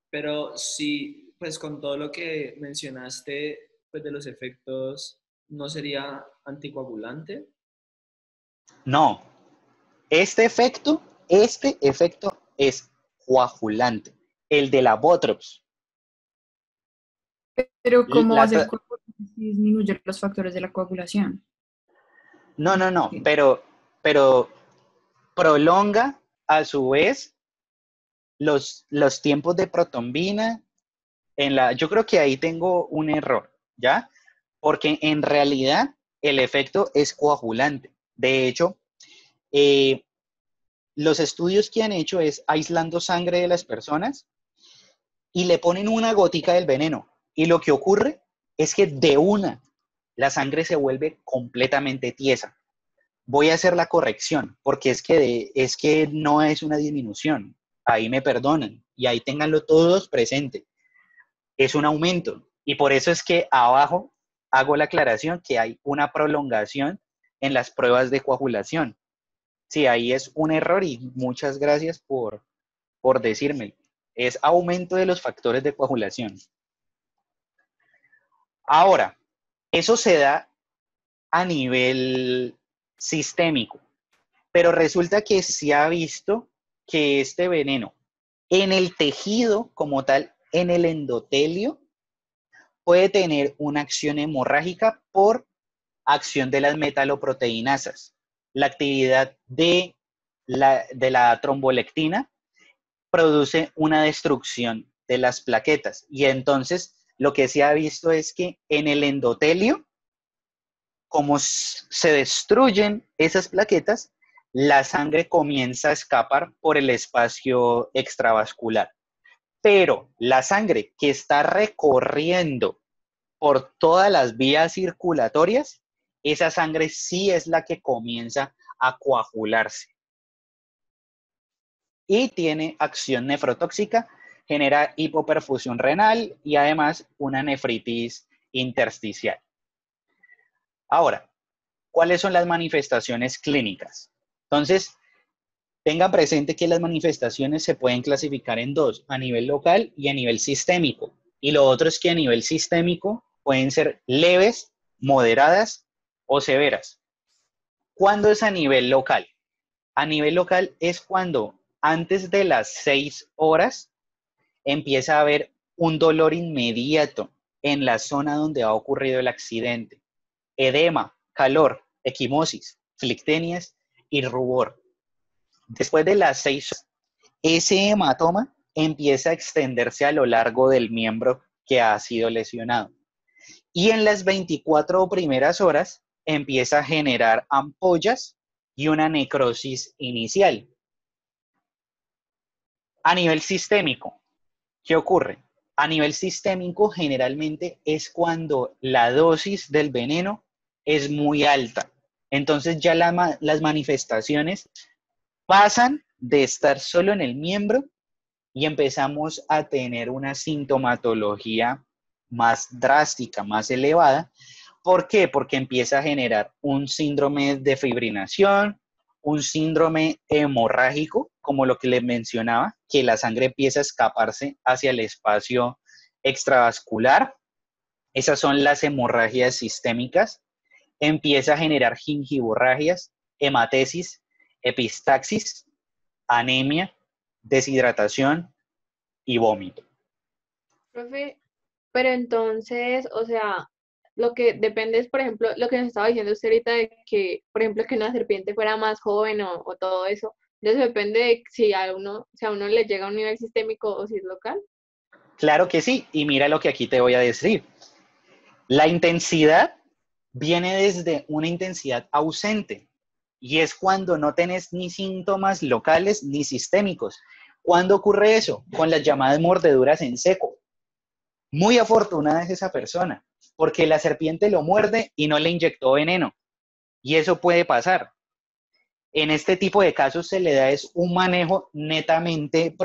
Pero sí, pues con todo lo que mencionaste, pues de los efectos, ¿no sería anticoagulante? No, este efecto es coagulante, el de la Botrops. Pero ¿cómo va a ser si disminuye los factores de la coagulación? No, pero prolonga a su vez los tiempos de protombina. Yo creo que ahí tengo un error, ¿ya? Porque en realidad el efecto es coagulante. De hecho, los estudios que han hecho es aislando sangre de las personas y le ponen una gotica del veneno. Y lo que ocurre es que de una la sangre se vuelve completamente tiesa. Voy a hacer la corrección, porque es que no es una disminución. Ahí me perdonan y ahí ténganlo todos presente. Es un aumento. Y por eso es que abajo hago la aclaración que hay una prolongación en las pruebas de coagulación. Sí, ahí es un error y muchas gracias por decirme. Es aumento de los factores de coagulación. Ahora, eso se da a nivel sistémico, pero resulta que se ha visto que este veneno en el tejido como tal, en el endotelio, puede tener una acción hemorrágica por acción de las metaloproteinasas. La actividad de la trombolectina produce una destrucción de las plaquetas. Y entonces lo que se ha visto es que en el endotelio, como se destruyen esas plaquetas, la sangre comienza a escapar por el espacio extravascular. Pero la sangre que está recorriendo por todas las vías circulatorias, esa sangre sí es la que comienza a coagularse. Y tiene acción nefrotóxica, genera hipoperfusión renal y además una nefritis intersticial. Ahora, ¿cuáles son las manifestaciones clínicas? Entonces, tengan presente que las manifestaciones se pueden clasificar en dos, a nivel local y a nivel sistémico. Y lo otro es que a nivel sistémico pueden ser leves, moderadas o severas. ¿Cuándo es a nivel local? A nivel local es cuando antes de las 6 horas empieza a haber un dolor inmediato en la zona donde ha ocurrido el accidente. Edema, calor, equimosis, flictenias y rubor. Después de las 6 horas, ese hematoma empieza a extenderse a lo largo del miembro que ha sido lesionado. Y en las 24 primeras horas empieza a generar ampollas y una necrosis inicial. A nivel sistémico, ¿qué ocurre? A nivel sistémico generalmente es cuando la dosis del veneno es muy alta. Entonces ya las manifestaciones pasan de estar solo en el miembro y empezamos a tener una sintomatología más drástica, más elevada. ¿Por qué? Porque empieza a generar un síndrome de fibrinación, un síndrome hemorrágico, como lo que les mencionaba, que la sangre empieza a escaparse hacia el espacio extravascular. Esas son las hemorragias sistémicas. Empieza a generar gingivorragias, hematesis, epistaxis, anemia, deshidratación y vómito. Profe, pero entonces, o sea, lo que depende es, por ejemplo, lo que nos estaba diciendo usted ahorita de que, por ejemplo, que una serpiente fuera más joven o todo eso. Entonces depende de si a uno le llega a un nivel sistémico o si es local. Claro que sí, y mira lo que aquí te voy a decir. La intensidad viene desde una intensidad ausente y es cuando no tenés ni síntomas locales ni sistémicos. ¿Cuándo ocurre eso? Con las llamadas mordeduras en seco. Muy afortunada es esa persona, porque la serpiente lo muerde y no le inyectó veneno. Y eso puede pasar. En este tipo de casos se le da es un manejo netamente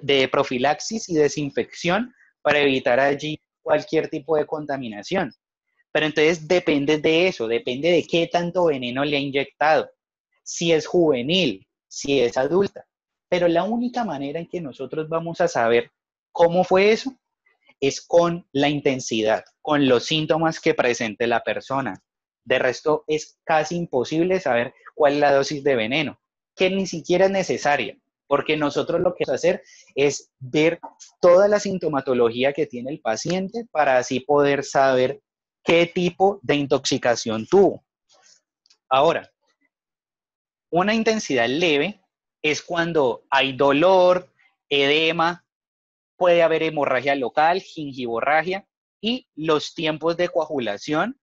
de profilaxis y desinfección para evitar allí cualquier tipo de contaminación. Pero entonces depende de eso, depende de qué tanto veneno le ha inyectado, si es juvenil, si es adulta. Pero la única manera en que nosotros vamos a saber cómo fue eso es con la intensidad, con los síntomas que presente la persona. De resto, es casi imposible saber cuál es la dosis de veneno, que ni siquiera es necesaria, porque nosotros lo que vamos a hacer es ver toda la sintomatología que tiene el paciente para así poder saber qué tipo de intoxicación tuvo. Ahora, una intensidad leve es cuando hay dolor, edema, puede haber hemorragia local, gingivorragia, y los tiempos de coagulación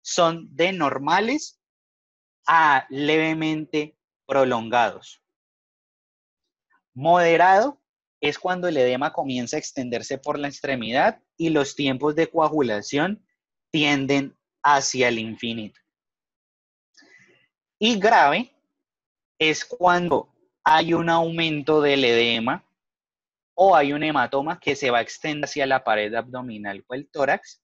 son de normales a levemente prolongados. Moderado es cuando el edema comienza a extenderse por la extremidad y los tiempos de coagulación tienden hacia el infinito. Y grave es cuando hay un aumento del edema o hay un hematoma que se va a extender hacia la pared abdominal o el tórax,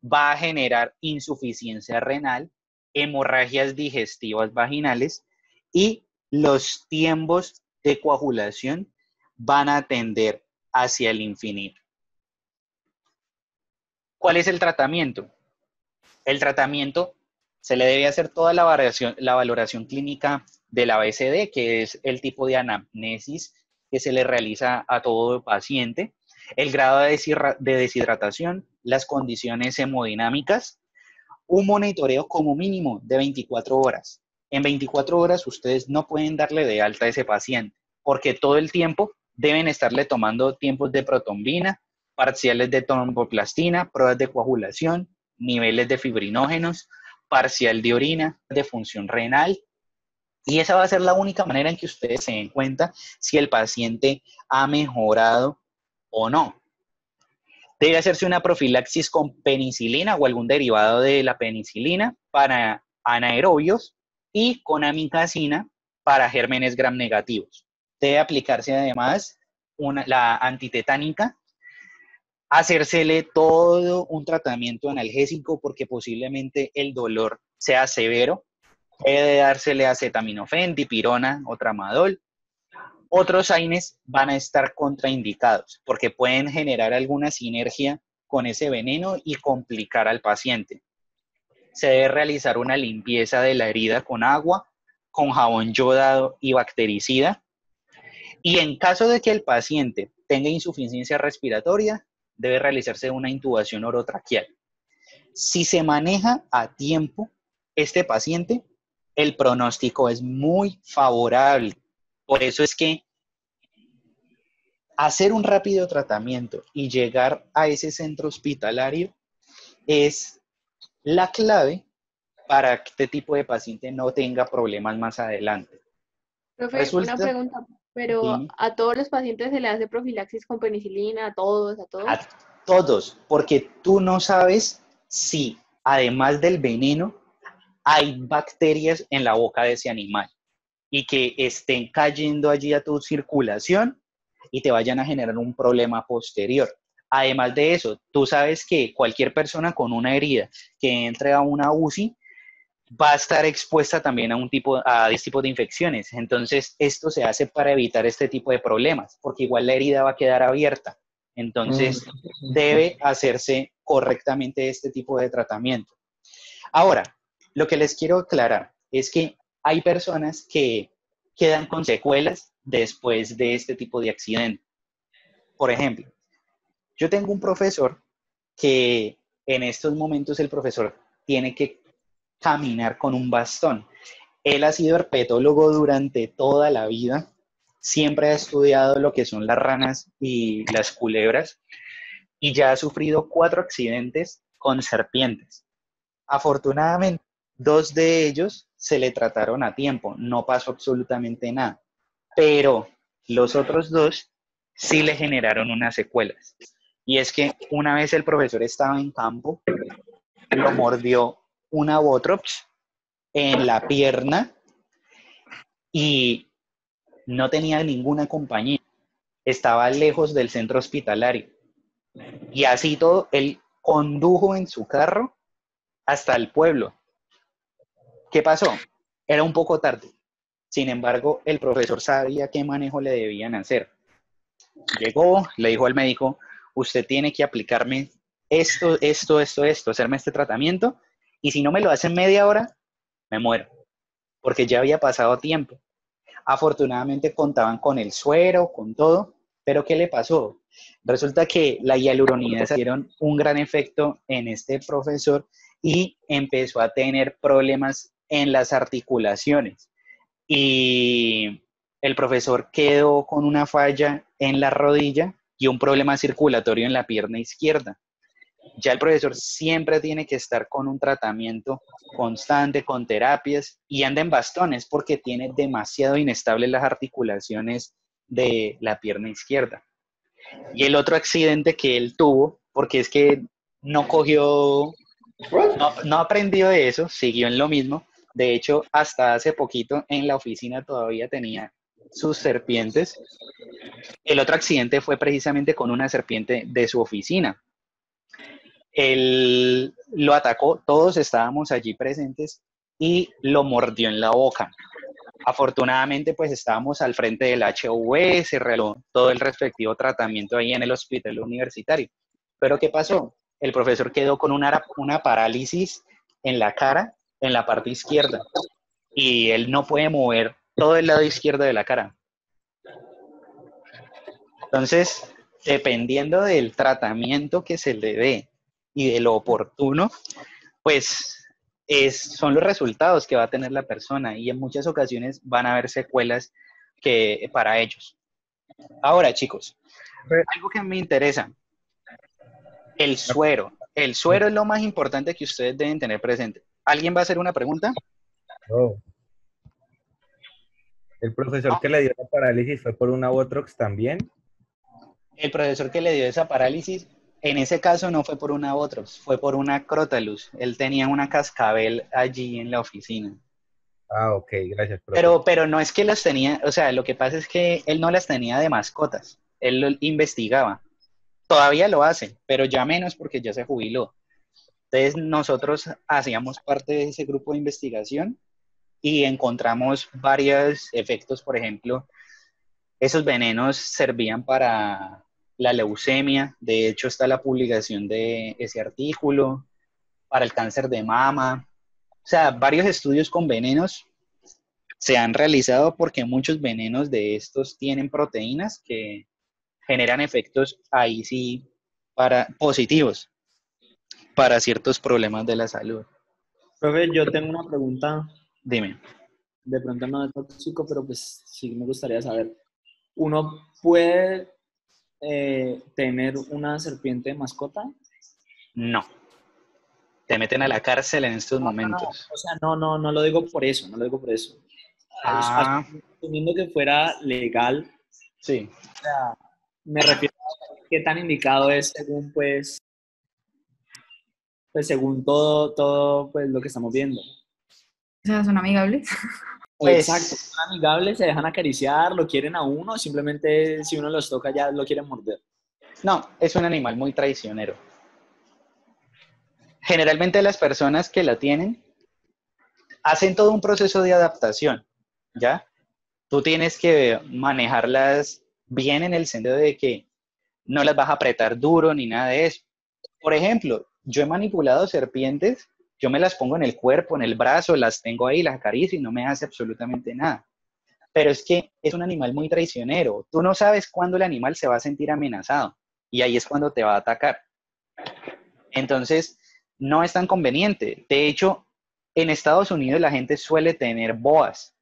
va a generar insuficiencia renal, hemorragias digestivas vaginales y los tiempos de coagulación van a tender hacia el infinito. ¿Cuál es el tratamiento? El tratamiento se le debe hacer toda la valoración clínica del ABCD, que es el tipo de anamnesis que se le realiza a todo paciente, el grado de deshidratación, las condiciones hemodinámicas, un monitoreo como mínimo de 24 horas. En 24 horas ustedes no pueden darle de alta a ese paciente, porque todo el tiempo deben estarle tomando tiempos de protombina, parciales de tromboplastina, pruebas de coagulación, niveles de fibrinógenos, parcial de orina, de función renal. Y esa va a ser la única manera en que ustedes se den cuenta si el paciente ha mejorado o no. Debe hacerse una profilaxis con penicilina o algún derivado de la penicilina para anaerobios y con amikacina para gérmenes gram negativos. Debe aplicarse además la antitetánica, hacérsele todo un tratamiento analgésico porque posiblemente el dolor sea severo. Debe dársele acetaminofén, dipirona o tramadol. Otros AINES van a estar contraindicados porque pueden generar alguna sinergia con ese veneno y complicar al paciente. Se debe realizar una limpieza de la herida con agua, con jabón yodado y bactericida. Y en caso de que el paciente tenga insuficiencia respiratoria, debe realizarse una intubación orotraqueal. Si se maneja a tiempo este paciente, el pronóstico es muy favorable. Por eso es que hacer un rápido tratamiento y llegar a ese centro hospitalario es la clave para que este tipo de paciente no tenga problemas más adelante. Profe, una pregunta, pero Dime. ¿a todos los pacientes se le hace profilaxis con penicilina? ¿A todos? ¿A todos? A todos, porque tú no sabes si, además del veneno, hay bacterias en la boca de ese animal y que estén cayendo allí a tu circulación y te vayan a generar un problema posterior. Además de eso, tú sabes que cualquier persona con una herida que entre a una UCI va a estar expuesta también a este tipo de infecciones. Entonces, esto se hace para evitar este tipo de problemas, porque igual la herida va a quedar abierta. Entonces, debe hacerse correctamente este tipo de tratamiento. Ahora, lo que les quiero aclarar es que hay personas que quedan con secuelas después de este tipo de accidente. Por ejemplo, yo tengo un profesor que en estos momentos el profesor tiene que caminar con un bastón. Él ha sido herpetólogo durante toda la vida, siempre ha estudiado lo que son las ranas y las culebras y ya ha sufrido 4 accidentes con serpientes. Afortunadamente, 2 de ellos se le trataron a tiempo, no pasó absolutamente nada, pero los otros 2 sí le generaron unas secuelas. Y es que una vez el profesor estaba en campo, lo mordió una botrops en la pierna y no tenía ninguna compañía. Estaba lejos del centro hospitalario. Y así todo, él condujo en su carro hasta el pueblo. ¿Qué pasó? Era un poco tarde. Sin embargo, el profesor sabía qué manejo le debían hacer. Llegó, le dijo al médico, usted tiene que aplicarme esto, hacerme este tratamiento, y si no me lo hace en media hora, me muero, porque ya había pasado tiempo. Afortunadamente contaban con el suero, con todo, pero ¿qué le pasó? Resulta que la hialuronidasa dieron un gran efecto en este profesor y empezó a tener problemas en las articulaciones. Y el profesor quedó con una falla en la rodilla y un problema circulatorio en la pierna izquierda. Ya el profesor siempre tiene que estar con un tratamiento constante, con terapias, y anda en bastones porque tiene demasiado inestables las articulaciones de la pierna izquierda. Y el otro accidente que él tuvo, porque es que no cogió, no aprendió de eso, siguió en lo mismo. De hecho, hasta hace poquito en la oficina todavía tenía sus serpientes. El otro accidente fue precisamente con una serpiente de su oficina. Él lo atacó, todos estábamos allí presentes y lo mordió en la boca. Afortunadamente, pues estábamos al frente del HV, se realizó todo el respectivo tratamiento ahí en el hospital universitario. Pero ¿qué pasó? El profesor quedó con una parálisis en la cara, en la parte izquierda, y él no puede mover todo el lado izquierdo de la cara. Entonces, dependiendo del tratamiento que se le dé y de lo oportuno, pues son los resultados que va a tener la persona, y en muchas ocasiones van a haber secuelas para ellos. Ahora, chicos, algo que me interesa, el suero. El suero es lo más importante que ustedes deben tener presente. ¿Alguien va a hacer una pregunta? No. ¿El profesor que le dio la parálisis fue por una Botrox también? El profesor que le dio esa parálisis En ese caso no fue por una Botrops, fue por una Crotalus. Él tenía una cascabel allí en la oficina. Ah, ok, gracias, profe. Pero no es que las tenía, o sea, lo que pasa es que él no las tenía de mascotas, él lo investigaba. Todavía lo hace, pero ya menos porque ya se jubiló. Entonces nosotros hacíamos parte de ese grupo de investigación y encontramos varios efectos. Por ejemplo, esos venenos servían para la leucemia. De hecho, está la publicación de ese artículo, para el cáncer de mama. O sea, varios estudios con venenos se han realizado porque muchos venenos de estos tienen proteínas que generan efectos ahí sí para positivos para ciertos problemas de la salud. Profe, yo tengo una pregunta, Dime. de pronto no es tóxico, pero pues sí me gustaría saber. ¿Uno puede tener una serpiente de mascota? No. Te meten a la cárcel en estos No. momentos. O sea, no lo digo por eso, no lo digo por eso. Ah, Asumiendo que fuera legal, sí. o sea, me refiero a qué tan indicado es según, pues según todo, pues lo que estamos viendo. O sea, son amigables. Exacto, Pues, son amigables, se dejan acariciar, lo quieren a uno, simplemente si uno los toca ya lo quieren morder. no, es un animal muy traicionero. Generalmente las personas que la tienen hacen todo un proceso de adaptación, ¿ya? Tú tienes que manejarlas bien en el sentido de que no las vas a apretar duro ni nada de eso. Por ejemplo, yo he manipulado serpientes, yo me las pongo en el cuerpo, en el brazo, las tengo ahí, las acaricio y no me hace absolutamente nada. Pero es que es un animal muy traicionero. Tú no sabes cuándo el animal se va a sentir amenazado y ahí es cuando te va a atacar. Entonces, no es tan conveniente. De hecho, en Estados Unidos la gente suele tener boas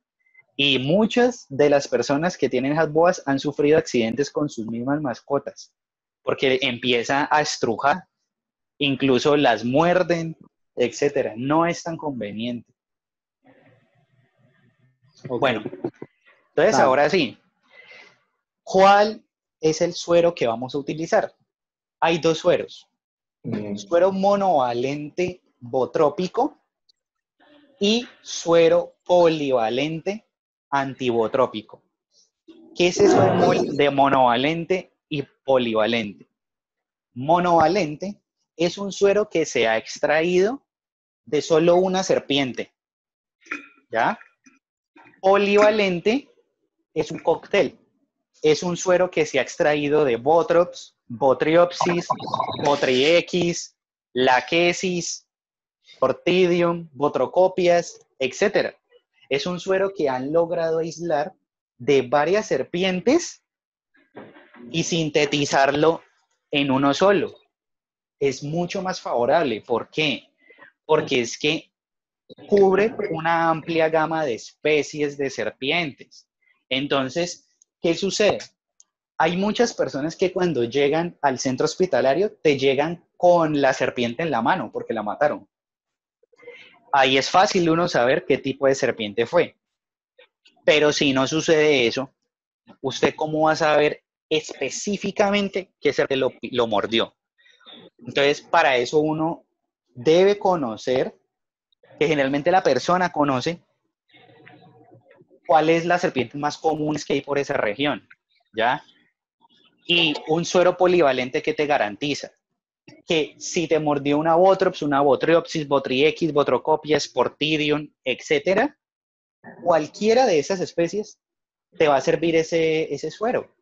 y muchas de las personas que tienen esas boas han sufrido accidentes con sus mismas mascotas porque empieza a estrujar, incluso las muerden, etcétera. No es tan conveniente. Ok, Bueno, entonces dale. ahora sí, ¿cuál es el suero que vamos a utilizar? Hay dos sueros, suero monovalente botrópico y suero polivalente antibotrópico. ¿Qué es eso de monovalente y polivalente? Monovalente es un suero que se ha extraído de solo una serpiente, ¿ya? Polivalente es un cóctel, es un suero que se ha extraído de Botrops, Botriopsis, Botrix, Lachesis, Portidium, Botrocopias, etc. Es un suero que han logrado aislar de varias serpientes y sintetizarlo en uno solo. Es mucho más favorable. ¿Por qué? Porque es que cubre una amplia gama de especies de serpientes. Entonces, ¿qué sucede? Hay muchas personas que cuando llegan al centro hospitalario te llegan con la serpiente en la mano porque la mataron. Ahí es fácil uno saber qué tipo de serpiente fue. Pero si no sucede eso, ¿usted cómo va a saber específicamente qué serpiente lo mordió? Entonces, para eso uno debe conocer, que generalmente la persona conoce, cuál es la serpiente más común que hay por esa región, ¿ya? Y un suero polivalente que te garantiza que si te mordió una Botrops, una Botriopsis, Botrix, Botrocopia, Sportidium, etcétera, cualquiera de esas especies te va a servir ese suero.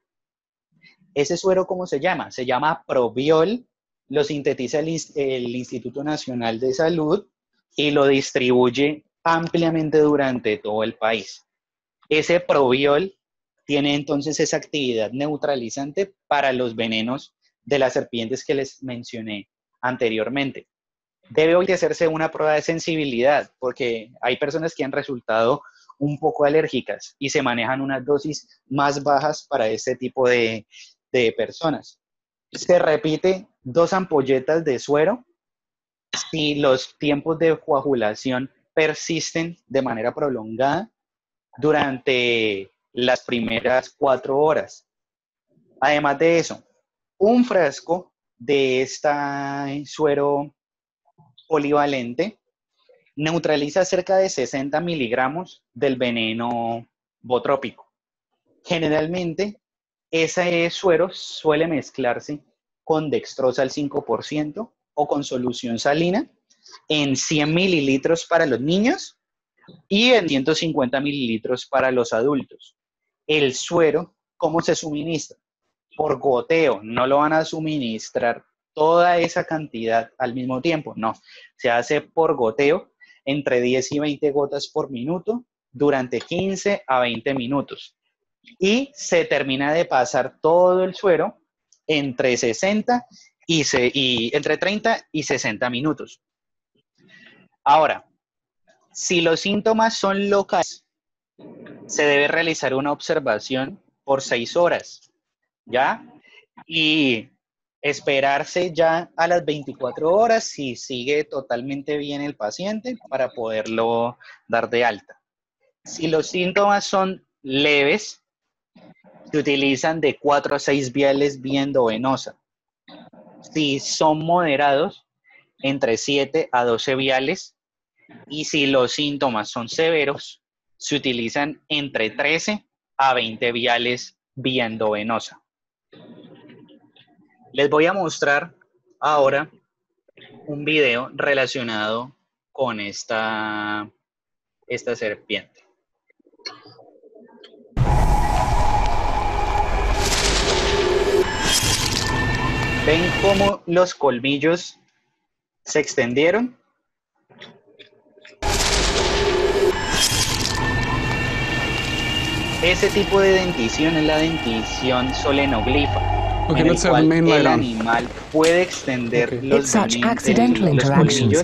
¿Ese suero cómo se llama? Se llama Probiol, lo sintetiza el Instituto Nacional de Salud y lo distribuye ampliamente durante todo el país. Ese Probiol tiene entonces esa actividad neutralizante para los venenos de las serpientes que les mencioné anteriormente. Debe hoy hacerse una prueba de sensibilidad porque hay personas que han resultado un poco alérgicas y se manejan unas dosis más bajas para este tipo de personas. Se repite 2 ampolletas de suero si los tiempos de coagulación persisten de manera prolongada durante las primeras 4 horas. Además de eso, un frasco de este suero polivalente neutraliza cerca de 60 miligramos del veneno botrópico. Generalmente, ese suero suele mezclarse con dextrosa al 5% o con solución salina en 100 mililitros para los niños y en 150 mililitros para los adultos. El suero, ¿cómo se suministra? Por goteo, no lo van a suministrar toda esa cantidad al mismo tiempo, no. Se hace por goteo entre 10 y 20 gotas por minuto durante 15 a 20 minutos. Y se termina de pasar todo el suero entre 60 entre 30 y 60 minutos. Ahora, si los síntomas son locales, se debe realizar una observación por 6 horas, ¿ya? Y esperarse ya a las 24 horas si sigue totalmente bien el paciente para poderlo dar de alta. Si los síntomas son leves, se utilizan de 4 a 6 viales vía endovenosa. Si son moderados, entre 7 a 12 viales. Y si los síntomas son severos, se utilizan entre 13 a 20 viales vía endovenosa. Les voy a mostrar ahora un video relacionado con esta serpiente. ¿Ven cómo los colmillos se extendieron? Ese tipo de dentición es la dentición solenoglifa, en el cual el animal puede extender los colmillos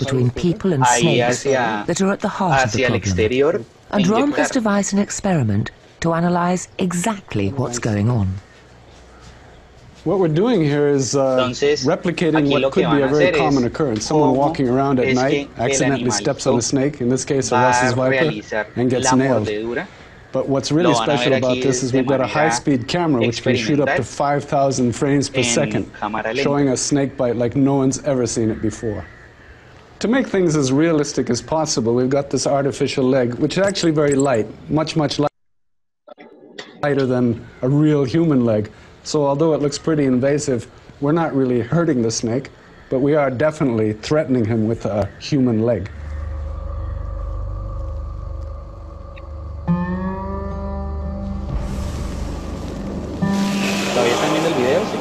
ahí hacia el exterior and Ron has devised an experiment to analyze exactly what's going on. What we're doing here is replicating what could be a very common occurrence. Someone walking around at night accidentally steps on a snake, in this case a Russ's viper, and gets nailed. But what's really special about this is we've got a high-speed camera which can shoot up to 5,000 frames per second, showing a snake bite like no one's ever seen it before. To make things as realistic as possible, we've got this artificial leg, which is actually very light, much lighter than a real human leg. So although it looks pretty invasive, we're not really hurting the snake, but we are definitely threatening him with a human leg. ¿Todavía están viendo el video? Sí.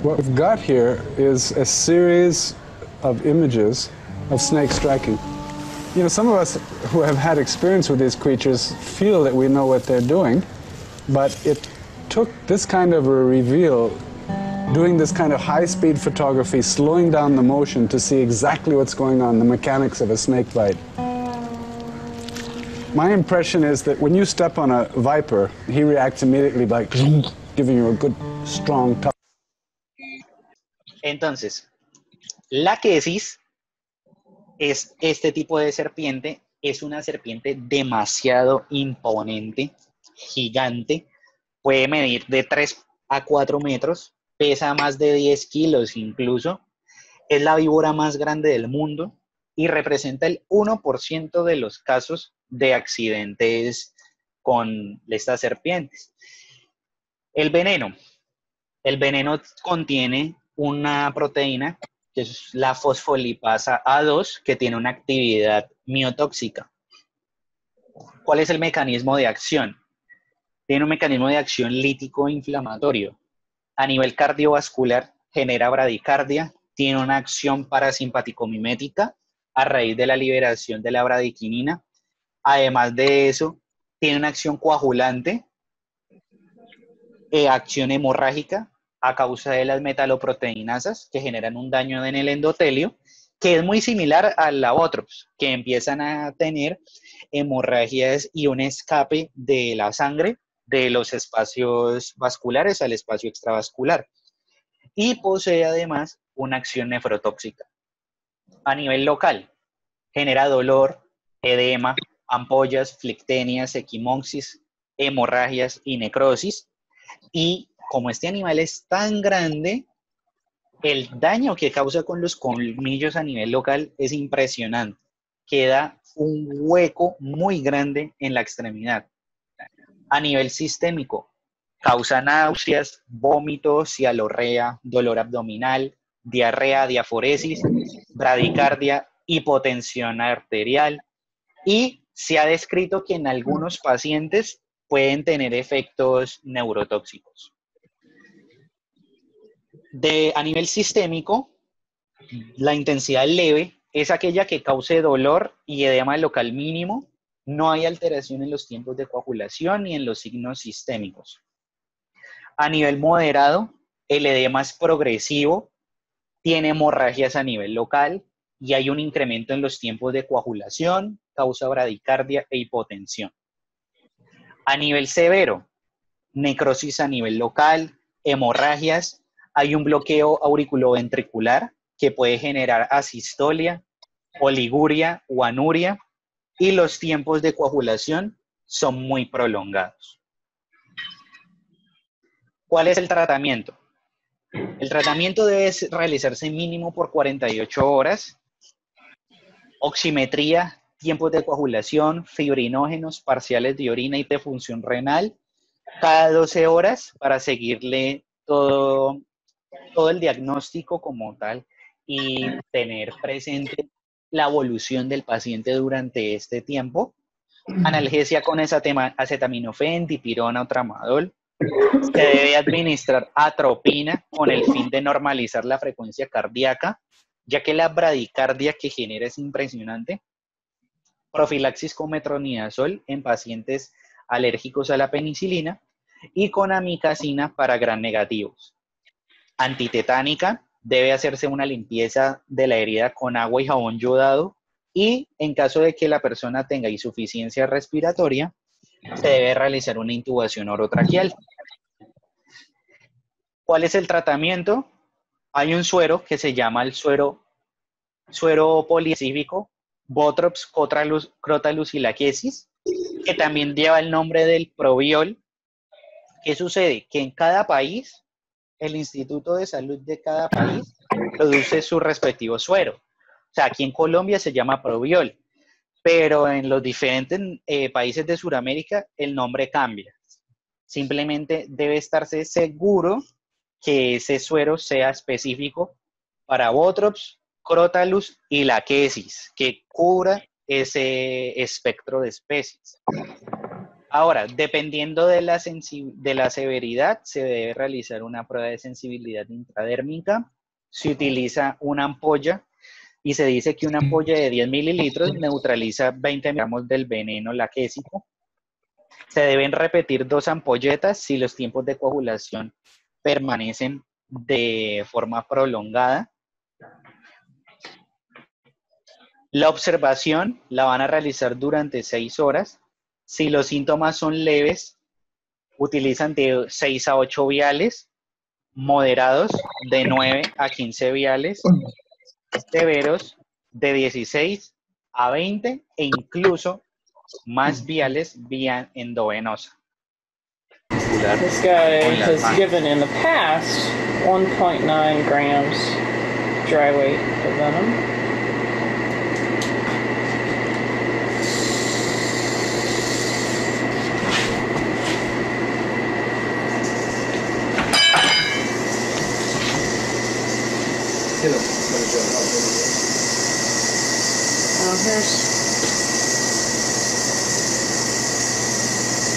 What we've got here is a series of images of snakes striking. You know, some of us who have had experience with these creatures feel that we know what they're doing, but it took this kind of a reveal, doing this kind of high-speed photography, slowing down the motion to see exactly what's going on, the mechanics of a snake bite. My impression is that when you step on a viper, he reacts immediately by giving you a good, strong touch. Entonces, la quesis es este tipo de serpiente, es una serpiente demasiado imponente, gigante, puede medir de 3 a 4 metros, pesa más de 10 kilos incluso, es la víbora más grande del mundo y representa el 1% de los casos de accidentes con estas serpientes. El veneno contiene una proteína que es la fosfolipasa A2 que tiene una actividad miotóxica. ¿Cuál es el mecanismo de acción? Tiene un mecanismo de acción lítico inflamatorio. A nivel cardiovascular genera bradicardia, tiene una acción parasimpático-mimética a raíz de la liberación de la bradiquinina. Además de eso, tiene una acción coagulante, acción hemorrágica a causa de las metaloproteinasas que generan un daño en el endotelio, que es muy similar a la Botrops, que empiezan a tener hemorragias y un escape de la sangre de los espacios vasculares al espacio extravascular. Y posee además una acción nefrotóxica. A nivel local, genera dolor, edema, ampollas, flictenias, equimoxis, hemorragias y necrosis. Y como este animal es tan grande, el daño que causa con los colmillos a nivel local es impresionante. Queda un hueco muy grande en la extremidad. A nivel sistémico, causa náuseas, vómitos, cialorrea, dolor abdominal, diarrea, diaforesis, bradicardia, hipotensión arterial, y se ha descrito que en algunos pacientes pueden tener efectos neurotóxicos. A nivel sistémico, la intensidad leve es aquella que cause dolor y edema local mínimo. No hay alteración en los tiempos de coagulación ni en los signos sistémicos. A nivel moderado, el edema es progresivo, tiene hemorragias a nivel local y hay un incremento en los tiempos de coagulación, causa bradicardia e hipotensión. A nivel severo, necrosis a nivel local, hemorragias, hay un bloqueo auriculoventricular que puede generar asistolia, oliguria o anuria, y los tiempos de coagulación son muy prolongados. ¿Cuál es el tratamiento? El tratamiento debe realizarse mínimo por 48 horas. Oximetría, tiempos de coagulación, fibrinógenos, parciales de orina y de función renal, cada 12 horas para seguirle todo el diagnóstico como tal y tener presente la evolución del paciente durante este tiempo. Analgesia con acetaminofén, dipirona o tramadol. Se debe administrar atropina con el fin de normalizar la frecuencia cardíaca, ya que la bradicardia que genera es impresionante. Profilaxis con metronidazol en pacientes alérgicos a la penicilina y con amikacina para gram negativos. Antitetánica, debe hacerse una limpieza de la herida con agua y jabón yodado, y en caso de que la persona tenga insuficiencia respiratoria, se debe realizar una intubación orotraqueal. ¿Cuál es el tratamiento? Hay un suero que se llama el suero poliespecífico, Botrops crotalucilaquesis, que también lleva el nombre del Probiol. ¿Qué sucede? Que en cada país, el Instituto de Salud de cada país produce su respectivo suero. O sea, aquí en Colombia se llama Probiol, pero en los diferentes países de Sudamérica el nombre cambia. Simplemente debe estarse seguro que ese suero sea específico para Botrops, Crotalus y laquesis, que cubra ese espectro de especies. Ahora, dependiendo de la severidad, se debe realizar una prueba de sensibilidad intradérmica. Se utiliza una ampolla y se dice que una ampolla de 10 mililitros neutraliza 20 miligramos del veneno laquésico. Se deben repetir 2 ampolletas si los tiempos de coagulación permanecen de forma prolongada. La observación la van a realizar durante 6 horas. Si los síntomas son leves, utilizan de 6 a 8 viales, moderados de 9 a 15 viales, severos de 16 a 20 e incluso más viales vía endovenosa. This guy has given in the past 1.9 grams dry weight of venom. Here's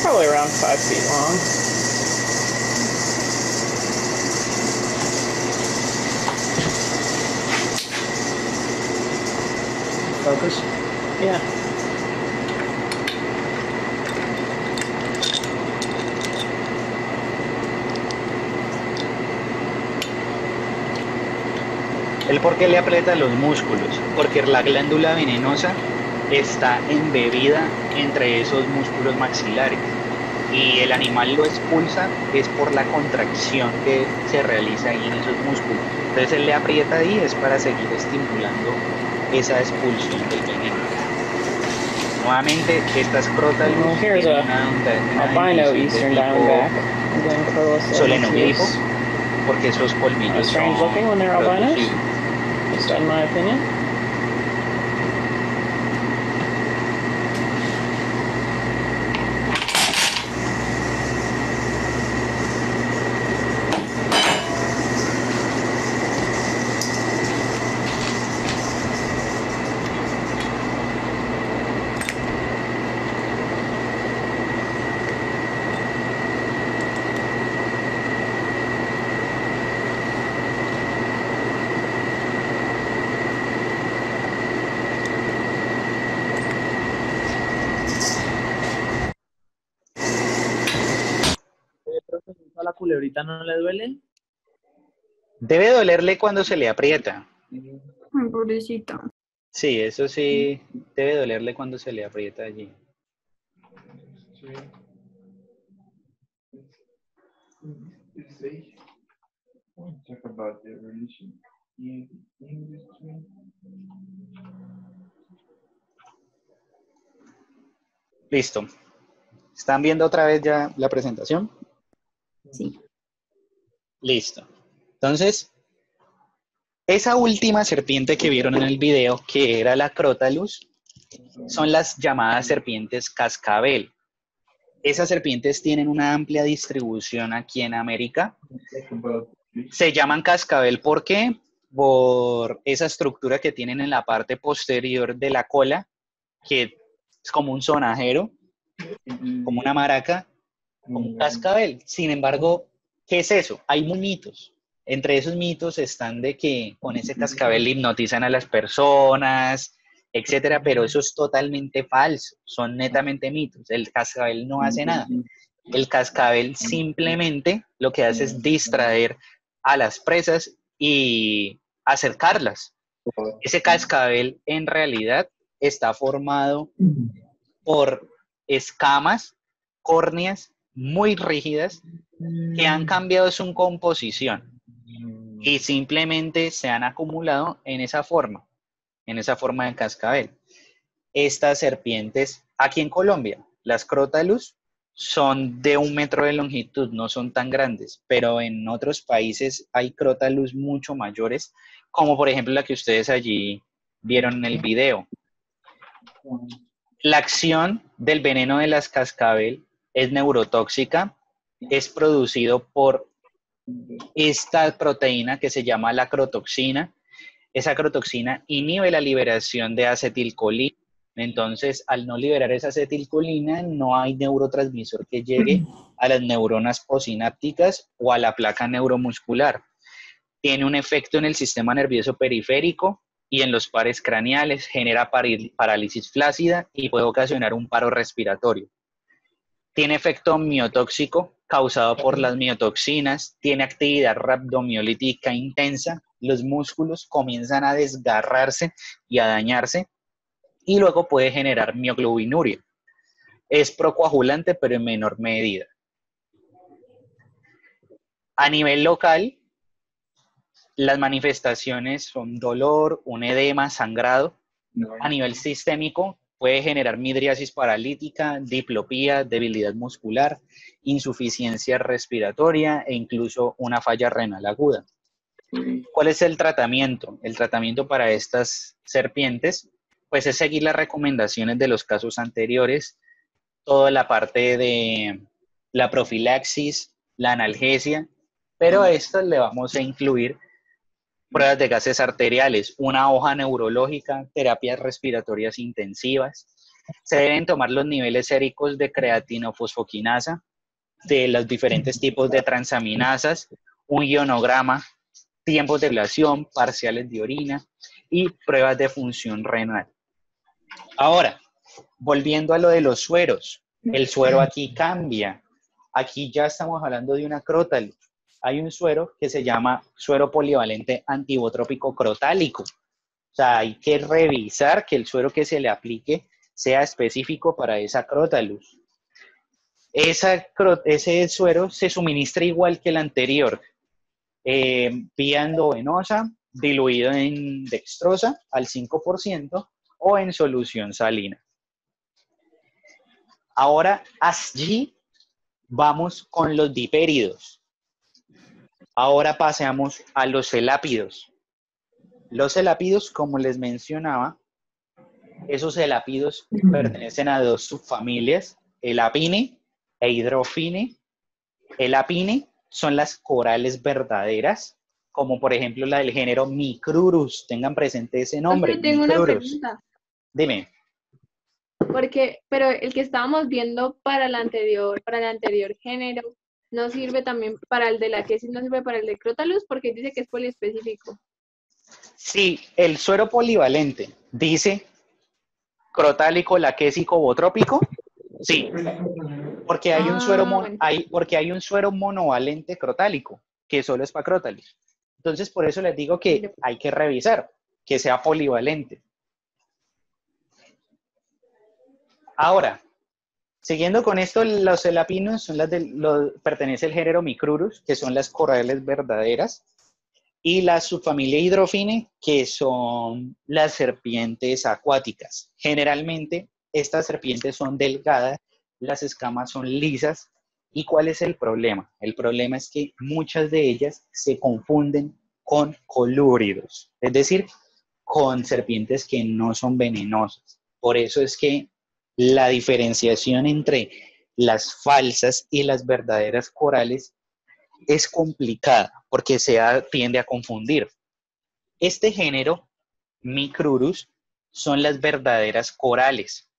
probably around 5 feet long. Focus? Yeah. ¿El por qué le aprieta los músculos? Porque la glándula venenosa está embebida entre esos músculos maxilares. y el animal lo expulsa es por la contracción que se realiza ahí en esos músculos. Entonces él le aprieta ahí, es para seguir estimulando esa expulsión del veneno. Nuevamente, estas Crotalus Here's a albino eastern diamondback. Solenoglifo, porque esos colmillos strange son looking when they're albinos, just in my opinion. ¿A la culebrita no le duele? Debe dolerle cuando se le aprieta. Ay, pobrecita. Sí, eso sí, debe dolerle cuando se le aprieta allí. Listo. ¿Están viendo otra vez ya la presentación? Sí. Listo. Entonces, esa última serpiente que vieron en el video, que era la Crotalus, son las llamadas serpientes cascabel. Esas serpientes tienen una amplia distribución aquí en América. Se llaman cascabel, ¿por qué? Por esa estructura que tienen en la parte posterior de la cola, que es como un sonajero, como una maraca, como un cascabel. Sin embargo, ¿qué es eso? Hay mitos. Entre esos mitos están de que con ese cascabel hipnotizan a las personas, etcétera, pero eso es totalmente falso. Son netamente mitos. El cascabel no hace nada. El cascabel simplemente lo que hace es distraer a las presas y acercarlas. Ese cascabel en realidad está formado por escamas, córneas muy rígidas que han cambiado su composición y simplemente se han acumulado en esa forma de cascabel. Estas serpientes, aquí en Colombia, las Crotalus, son de 1 metro de longitud, no son tan grandes, pero en otros países hay Crotalus mucho mayores, como por ejemplo la que ustedes allí vieron en el video. La acción del veneno de las cascabel es neurotóxica, es producido por esta proteína que se llama la crotoxina. Esa crotoxina inhibe la liberación de acetilcolina. Entonces, al no liberar esa acetilcolina, no hay neurotransmisor que llegue a las neuronas posinápticas o a la placa neuromuscular. Tiene un efecto en el sistema nervioso periférico y en los pares craneales, genera parálisis flácida y puede ocasionar un paro respiratorio. Tiene efecto miotóxico causado por las miotoxinas, tiene actividad rabdomiolítica intensa, los músculos comienzan a desgarrarse y a dañarse y luego puede generar mioglobinuria. Es procoagulante pero en menor medida. A nivel local, las manifestaciones son dolor, un edema, sangrado. A nivel sistémico, puede generar midriasis paralítica, diplopía, debilidad muscular, insuficiencia respiratoria e incluso una falla renal aguda. ¿Cuál es el tratamiento? El tratamiento para estas serpientes, pues es seguir las recomendaciones de los casos anteriores, toda la parte de la profilaxis, la analgesia, pero a estas le vamos a incluir pruebas de gases arteriales, una hoja neurológica, terapias respiratorias intensivas. Se deben tomar los niveles séricos de creatinofosfoquinasa, de los diferentes tipos de transaminasas, un ionograma, tiempos de ablación, parciales de orina y pruebas de función renal. Ahora, volviendo a lo de los sueros, el suero aquí cambia. Aquí ya estamos hablando de una Crotalus. Hay un suero que se llama suero polivalente antibotrópico crotálico. O sea, hay que revisar que el suero que se le aplique sea específico para esa Crotalus. ese suero se suministra igual que el anterior, vía endovenosa, diluido en dextrosa al 5% o en solución salina. Ahora, allí vamos con los dipéridos. Ahora pasamos a los celápidos. Los celápidos, como les mencionaba, esos celápidos pertenecen a dos subfamilias, Elapine e Hydrophine. Elapine son las corales verdaderas, como por ejemplo la del género Micrurus. Tengan presente ese nombre. Yo tengo una pregunta. Dime. Pero el que estábamos viendo para el anterior género, no sirve también para el de la quesis, no sirve para el de Crotalus, porque dice que es poliespecífico. Sí, el suero polivalente dice crotálico, laquésico, botrópico. Sí, porque hay un suero monovalente crotálico, que solo es para Crotalus. Entonces, por eso les digo que hay que revisar, que sea polivalente. Ahora, siguiendo con esto, los celapinos son pertenece al género Micrurus, que son las corales verdaderas, y la subfamilia Hydrophine, que son las serpientes acuáticas. Generalmente, estas serpientes son delgadas, las escamas son lisas. ¿Y cuál es el problema? El problema es que muchas de ellas se confunden con colúridos, es decir, con serpientes que no son venenosas. Por eso es que la diferenciación entre las falsas y las verdaderas corales es complicada porque tiende a confundir. Este género, Micrurus, son las verdaderas corales.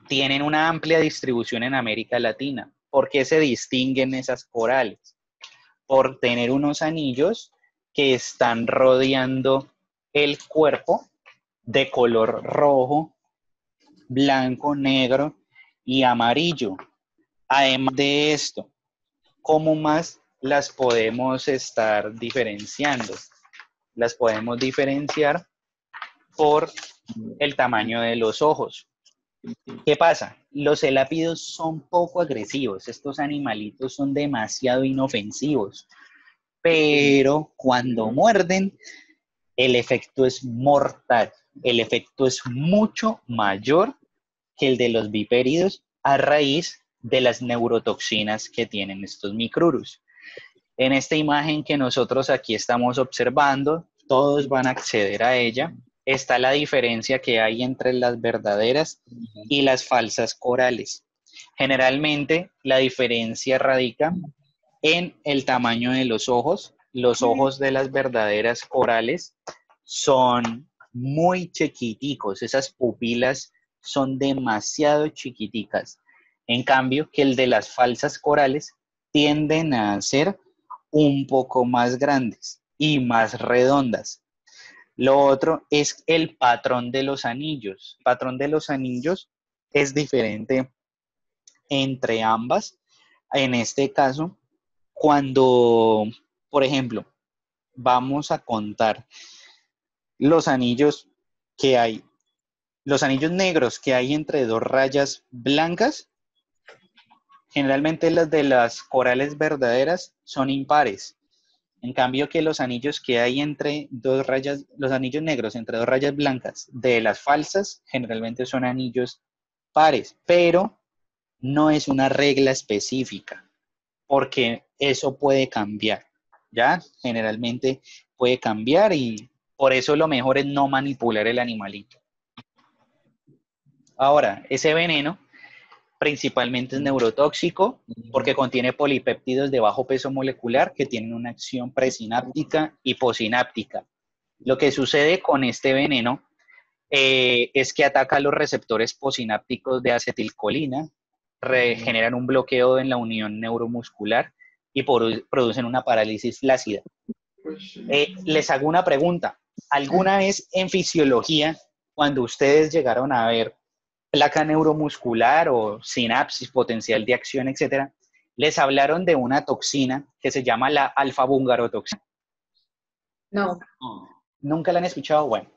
Tienen una amplia distribución en América Latina. ¿Por qué se distinguen esas corales? Por tener unos anillos que están rodeando el cuerpo de color rojo, blanco, negro y amarillo. Además de esto, ¿cómo más las podemos estar diferenciando? Las podemos diferenciar por el tamaño de los ojos. ¿Qué pasa? Los celápidos son poco agresivos. Estos animalitos son demasiado inofensivos. Pero cuando muerden, el efecto es mortal. El efecto es mucho mayor que el de los vipéridos a raíz de las neurotoxinas que tienen estos Micrurus. En esta imagen que nosotros aquí estamos observando, todos van a acceder a ella. Está la diferencia que hay entre las verdaderas y las falsas corales. Generalmente, la diferencia radica en el tamaño de los ojos. Los ojos de las verdaderas corales son muy chiquiticos. Esas pupilas son demasiado chiquiticas. En cambio, que el de las falsas corales tienden a ser un poco más grandes y más redondas. Lo otro es el patrón de los anillos. El patrón de los anillos es diferente entre ambas. En este caso, cuando, por ejemplo, vamos a contar los anillos que hay, los anillos negros que hay entre dos rayas blancas, generalmente las de las corales verdaderas son impares. En cambio que los anillos que hay entre dos rayas, los anillos negros entre dos rayas blancas de las falsas, generalmente son anillos pares, pero no es una regla específica, porque eso puede cambiar, ¿ya? Generalmente puede cambiar y por eso lo mejor es no manipular el animalito. Ahora, ese veneno principalmente es neurotóxico porque contiene polipéptidos de bajo peso molecular que tienen una acción presináptica y posináptica. Lo que sucede con este veneno es que ataca los receptores posinápticos de acetilcolina, generan un bloqueo en la unión neuromuscular y producen una parálisis flácida. Les hago una pregunta. ¿Alguna vez en fisiología, cuando ustedes llegaron a ver placa neuromuscular o sinapsis, potencial de acción, etcétera, les hablaron de una toxina que se llama la alfa-bungarotoxina? No. ¿Nunca la han escuchado? Bueno,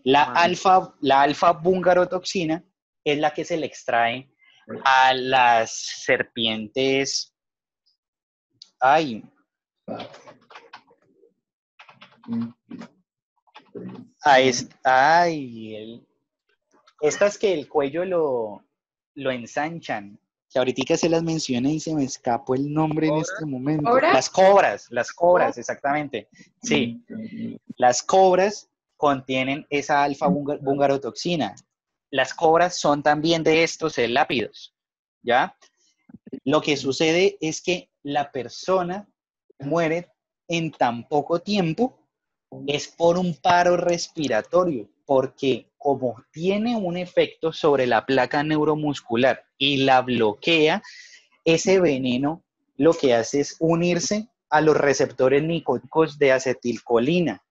la alfa-bungarotoxina es la que se le extrae a las serpientes. Estas que el cuello lo ensanchan, que ahorita se las mencioné y se me escapó el nombre en este momento. ¿Cobras? Las cobras, exactamente. Sí, las cobras contienen esa alfa-bungarotoxina. Las cobras son también de estos celápidos, ¿ya? Lo que sucede es que la persona muere en tan poco tiempo es por un paro respiratorio, porque como tiene un efecto sobre la placa neuromuscular y la bloquea, ese veneno lo que hace es unirse a los receptores nicóticos de acetilcolina,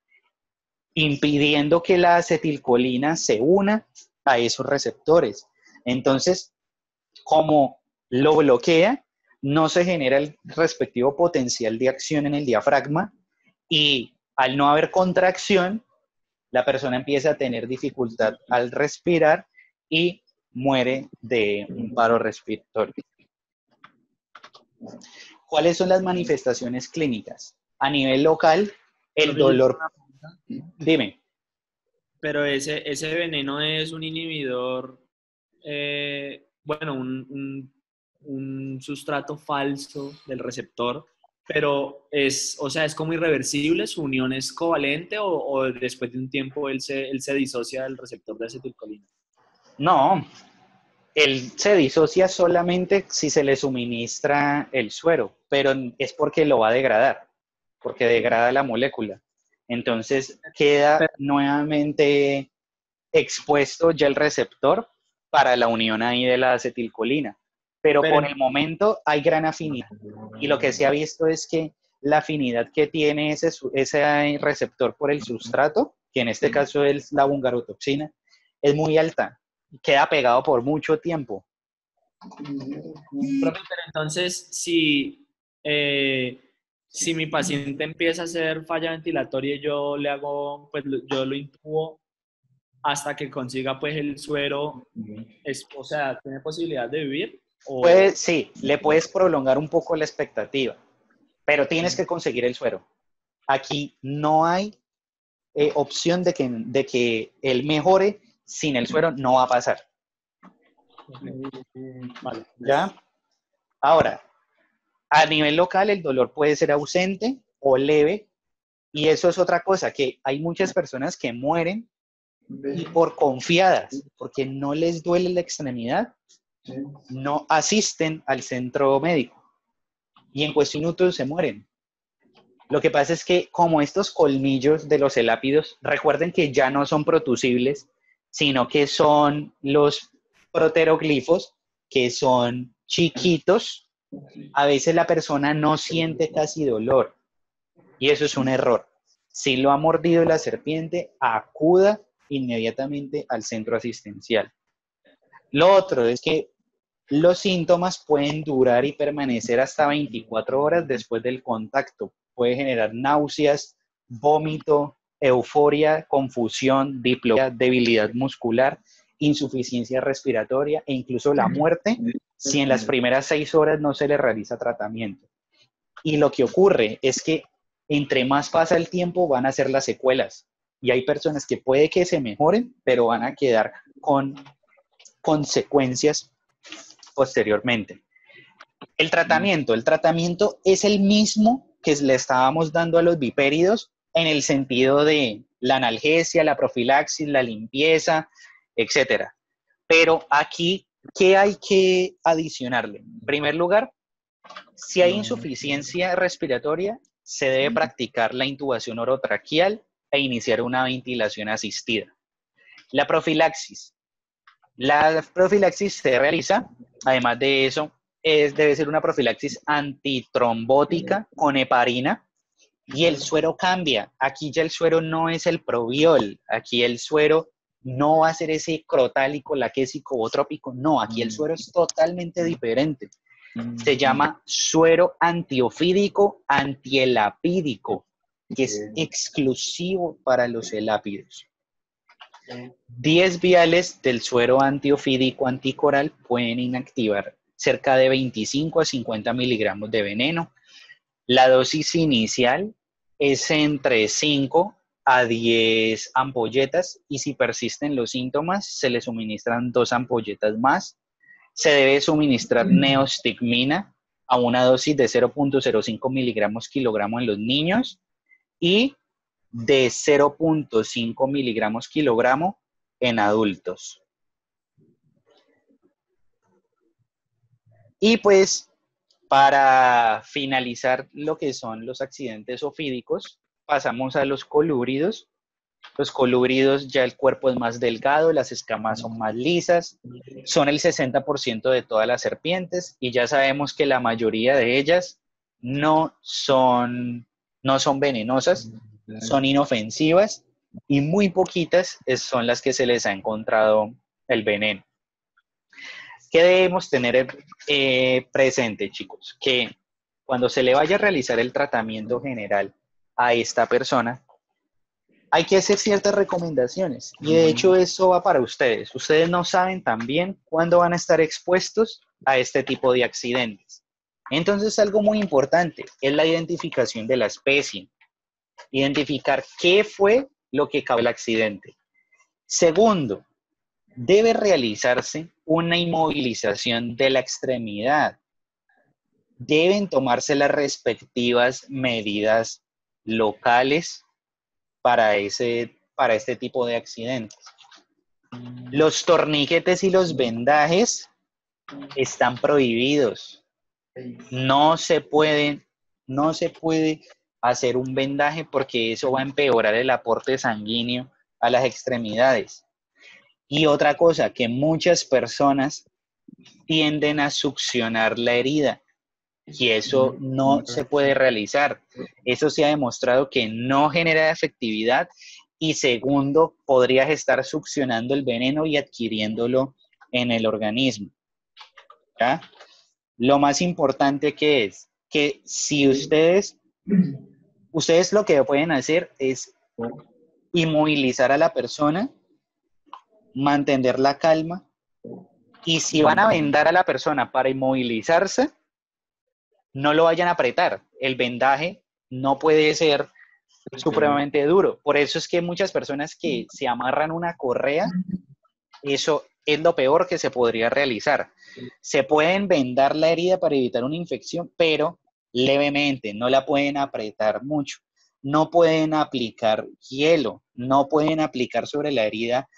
impidiendo que la acetilcolina se una a esos receptores. Entonces, como lo bloquea, no se genera el respectivo potencial de acción en el diafragma y al no haber contracción, la persona empieza a tener dificultad al respirar y muere de un paro respiratorio. ¿Cuáles son las manifestaciones clínicas? A nivel local, el dolor... Dime. Pero ese veneno es un inhibidor, bueno, un sustrato falso del receptor, pero o sea, es como irreversible, su unión es covalente o después de un tiempo él se disocia del receptor de acetilcolina. No, él se disocia solamente si se le suministra el suero, pero es porque lo va a degradar, porque degrada la molécula. Entonces queda nuevamente expuesto ya el receptor para la unión ahí de la acetilcolina. Pero por el momento hay gran afinidad. Y lo que se ha visto es que la afinidad que tiene ese receptor por el sustrato, que en este caso es la bungarotoxina, es muy alta. Queda pegado por mucho tiempo. Pero entonces, si mi paciente empieza a hacer falla ventilatoria y yo le hago, pues yo lo intubo hasta que consiga pues el suero, o sea, ¿tiene posibilidad de vivir? Sí, le puedes prolongar un poco la expectativa, pero tienes que conseguir el suero. Aquí no hay opción de que él mejore sin el suero, no va a pasar. Vale. ¿Ya? Ahora, a nivel local el dolor puede ser ausente o leve, y eso es otra cosa, que hay muchas personas que mueren y por confiadas, porque no les duele la extremidad, no asisten al centro médico y en cuestión de minutos se mueren. Lo que pasa es que como estos colmillos de los celápidos, recuerden que ya no son protusibles, sino que son los proteroglifos, que son chiquitos, a veces la persona no siente casi dolor y eso es un error. Si lo ha mordido la serpiente, acuda inmediatamente al centro asistencial. Lo otro es que los síntomas pueden durar y permanecer hasta 24 horas después del contacto. Puede generar náuseas, vómito, euforia, confusión, diplopia, debilidad muscular, insuficiencia respiratoria e incluso la muerte si en las primeras 6 horas no se le realiza tratamiento. Y lo que ocurre es que entre más pasa el tiempo van a ser las secuelas. Y hay personas que puede que se mejoren, pero van a quedar con consecuencias posteriormente. El tratamiento es el mismo que le estábamos dando a los vipéridos en el sentido de la analgesia, la profilaxis, la limpieza, etcétera. Pero aquí, ¿qué hay que adicionarle? En primer lugar, si hay insuficiencia respiratoria, se debe practicar la intubación orotraqueal e iniciar una ventilación asistida. La profilaxis se realiza, además de eso, debe ser una profilaxis antitrombótica con heparina y el suero cambia. Aquí ya el suero no es el proviol, aquí el suero no va a ser ese crotálico, laquésico o trópico, no, aquí el suero es totalmente diferente. Se llama suero antiofídico antielapídico, que es exclusivo para los elápidos. 10 viales del suero antiofídico anticoral pueden inactivar cerca de 25 a 50 miligramos de veneno. La dosis inicial es entre 5 a 10 ampolletas y si persisten los síntomas se le suministran 2 ampolletas más. Se debe suministrar neostigmina a una dosis de 0.05 miligramos kilogramo en los niños y de 0.5 miligramos kilogramo en adultos. Y pues, para finalizar lo que son los accidentes ofídicos, pasamos a los colúridos. Los colúridos ya el cuerpo es más delgado, las escamas son más lisas, son el 60% de todas las serpientes y ya sabemos que la mayoría de ellas no son venenosas, son inofensivas y muy poquitas son las que se les ha encontrado el veneno. ¿Qué debemos tener presente, chicos? Que cuando se le vaya a realizar el tratamiento general a esta persona, hay que hacer ciertas recomendaciones y de hecho eso va para ustedes. Ustedes no saben también cuándo van a estar expuestos a este tipo de accidentes. Entonces algo muy importante es la identificación de la especie, identificar qué fue lo que causó el accidente. Segundo, debe realizarse una inmovilización de la extremidad. Deben tomarse las respectivas medidas locales para este tipo de accidentes. Los torniquetes y los vendajes están prohibidos. No se puede hacer un vendaje porque eso va a empeorar el aporte sanguíneo a las extremidades. Y otra cosa, que muchas personas tienden a succionar la herida y eso no se puede realizar. Eso se ha demostrado que no genera efectividad y segundo, podrías estar succionando el veneno y adquiriéndolo en el organismo. ¿Ya? Lo más importante que es que si ustedes lo que pueden hacer es inmovilizar a la persona, mantener la calma y si van a vendar a la persona para inmovilizarse, no lo vayan a apretar. El vendaje no puede ser supremamente duro. Por eso es que muchas personas que se amarran una correa, eso es lo peor que se podría realizar. Se pueden vendar la herida para evitar una infección, pero levemente, no la pueden apretar mucho. No pueden aplicar hielo, no pueden aplicar sobre la herida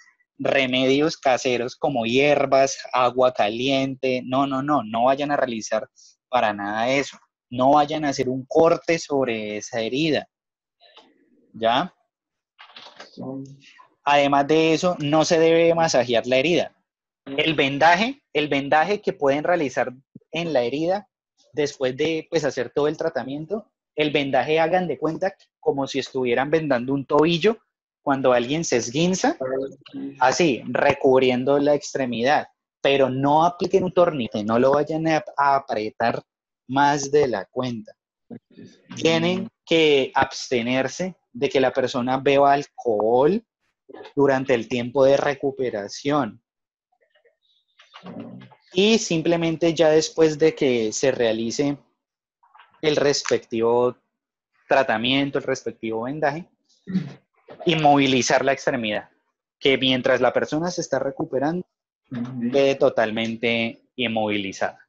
remedios caseros como hierbas, agua caliente. No vayan a realizar para nada eso. No vayan a hacer un corte sobre esa herida. ¿Ya? Además de eso, no se debe masajear la herida. El vendaje que pueden realizar en la herida después de hacer todo el tratamiento, el vendaje hagan de cuenta como si estuvieran vendando un tobillo cuando alguien se esguinza, así, recubriendo la extremidad. Pero no apliquen un torniquete, no lo vayan a apretar más de la cuenta. Tienen que abstenerse de que la persona beba alcohol durante el tiempo de recuperación. Y simplemente ya después de que se realice el respectivo tratamiento, el respectivo vendaje, inmovilizar la extremidad, que mientras la persona se está recuperando, quede totalmente inmovilizada.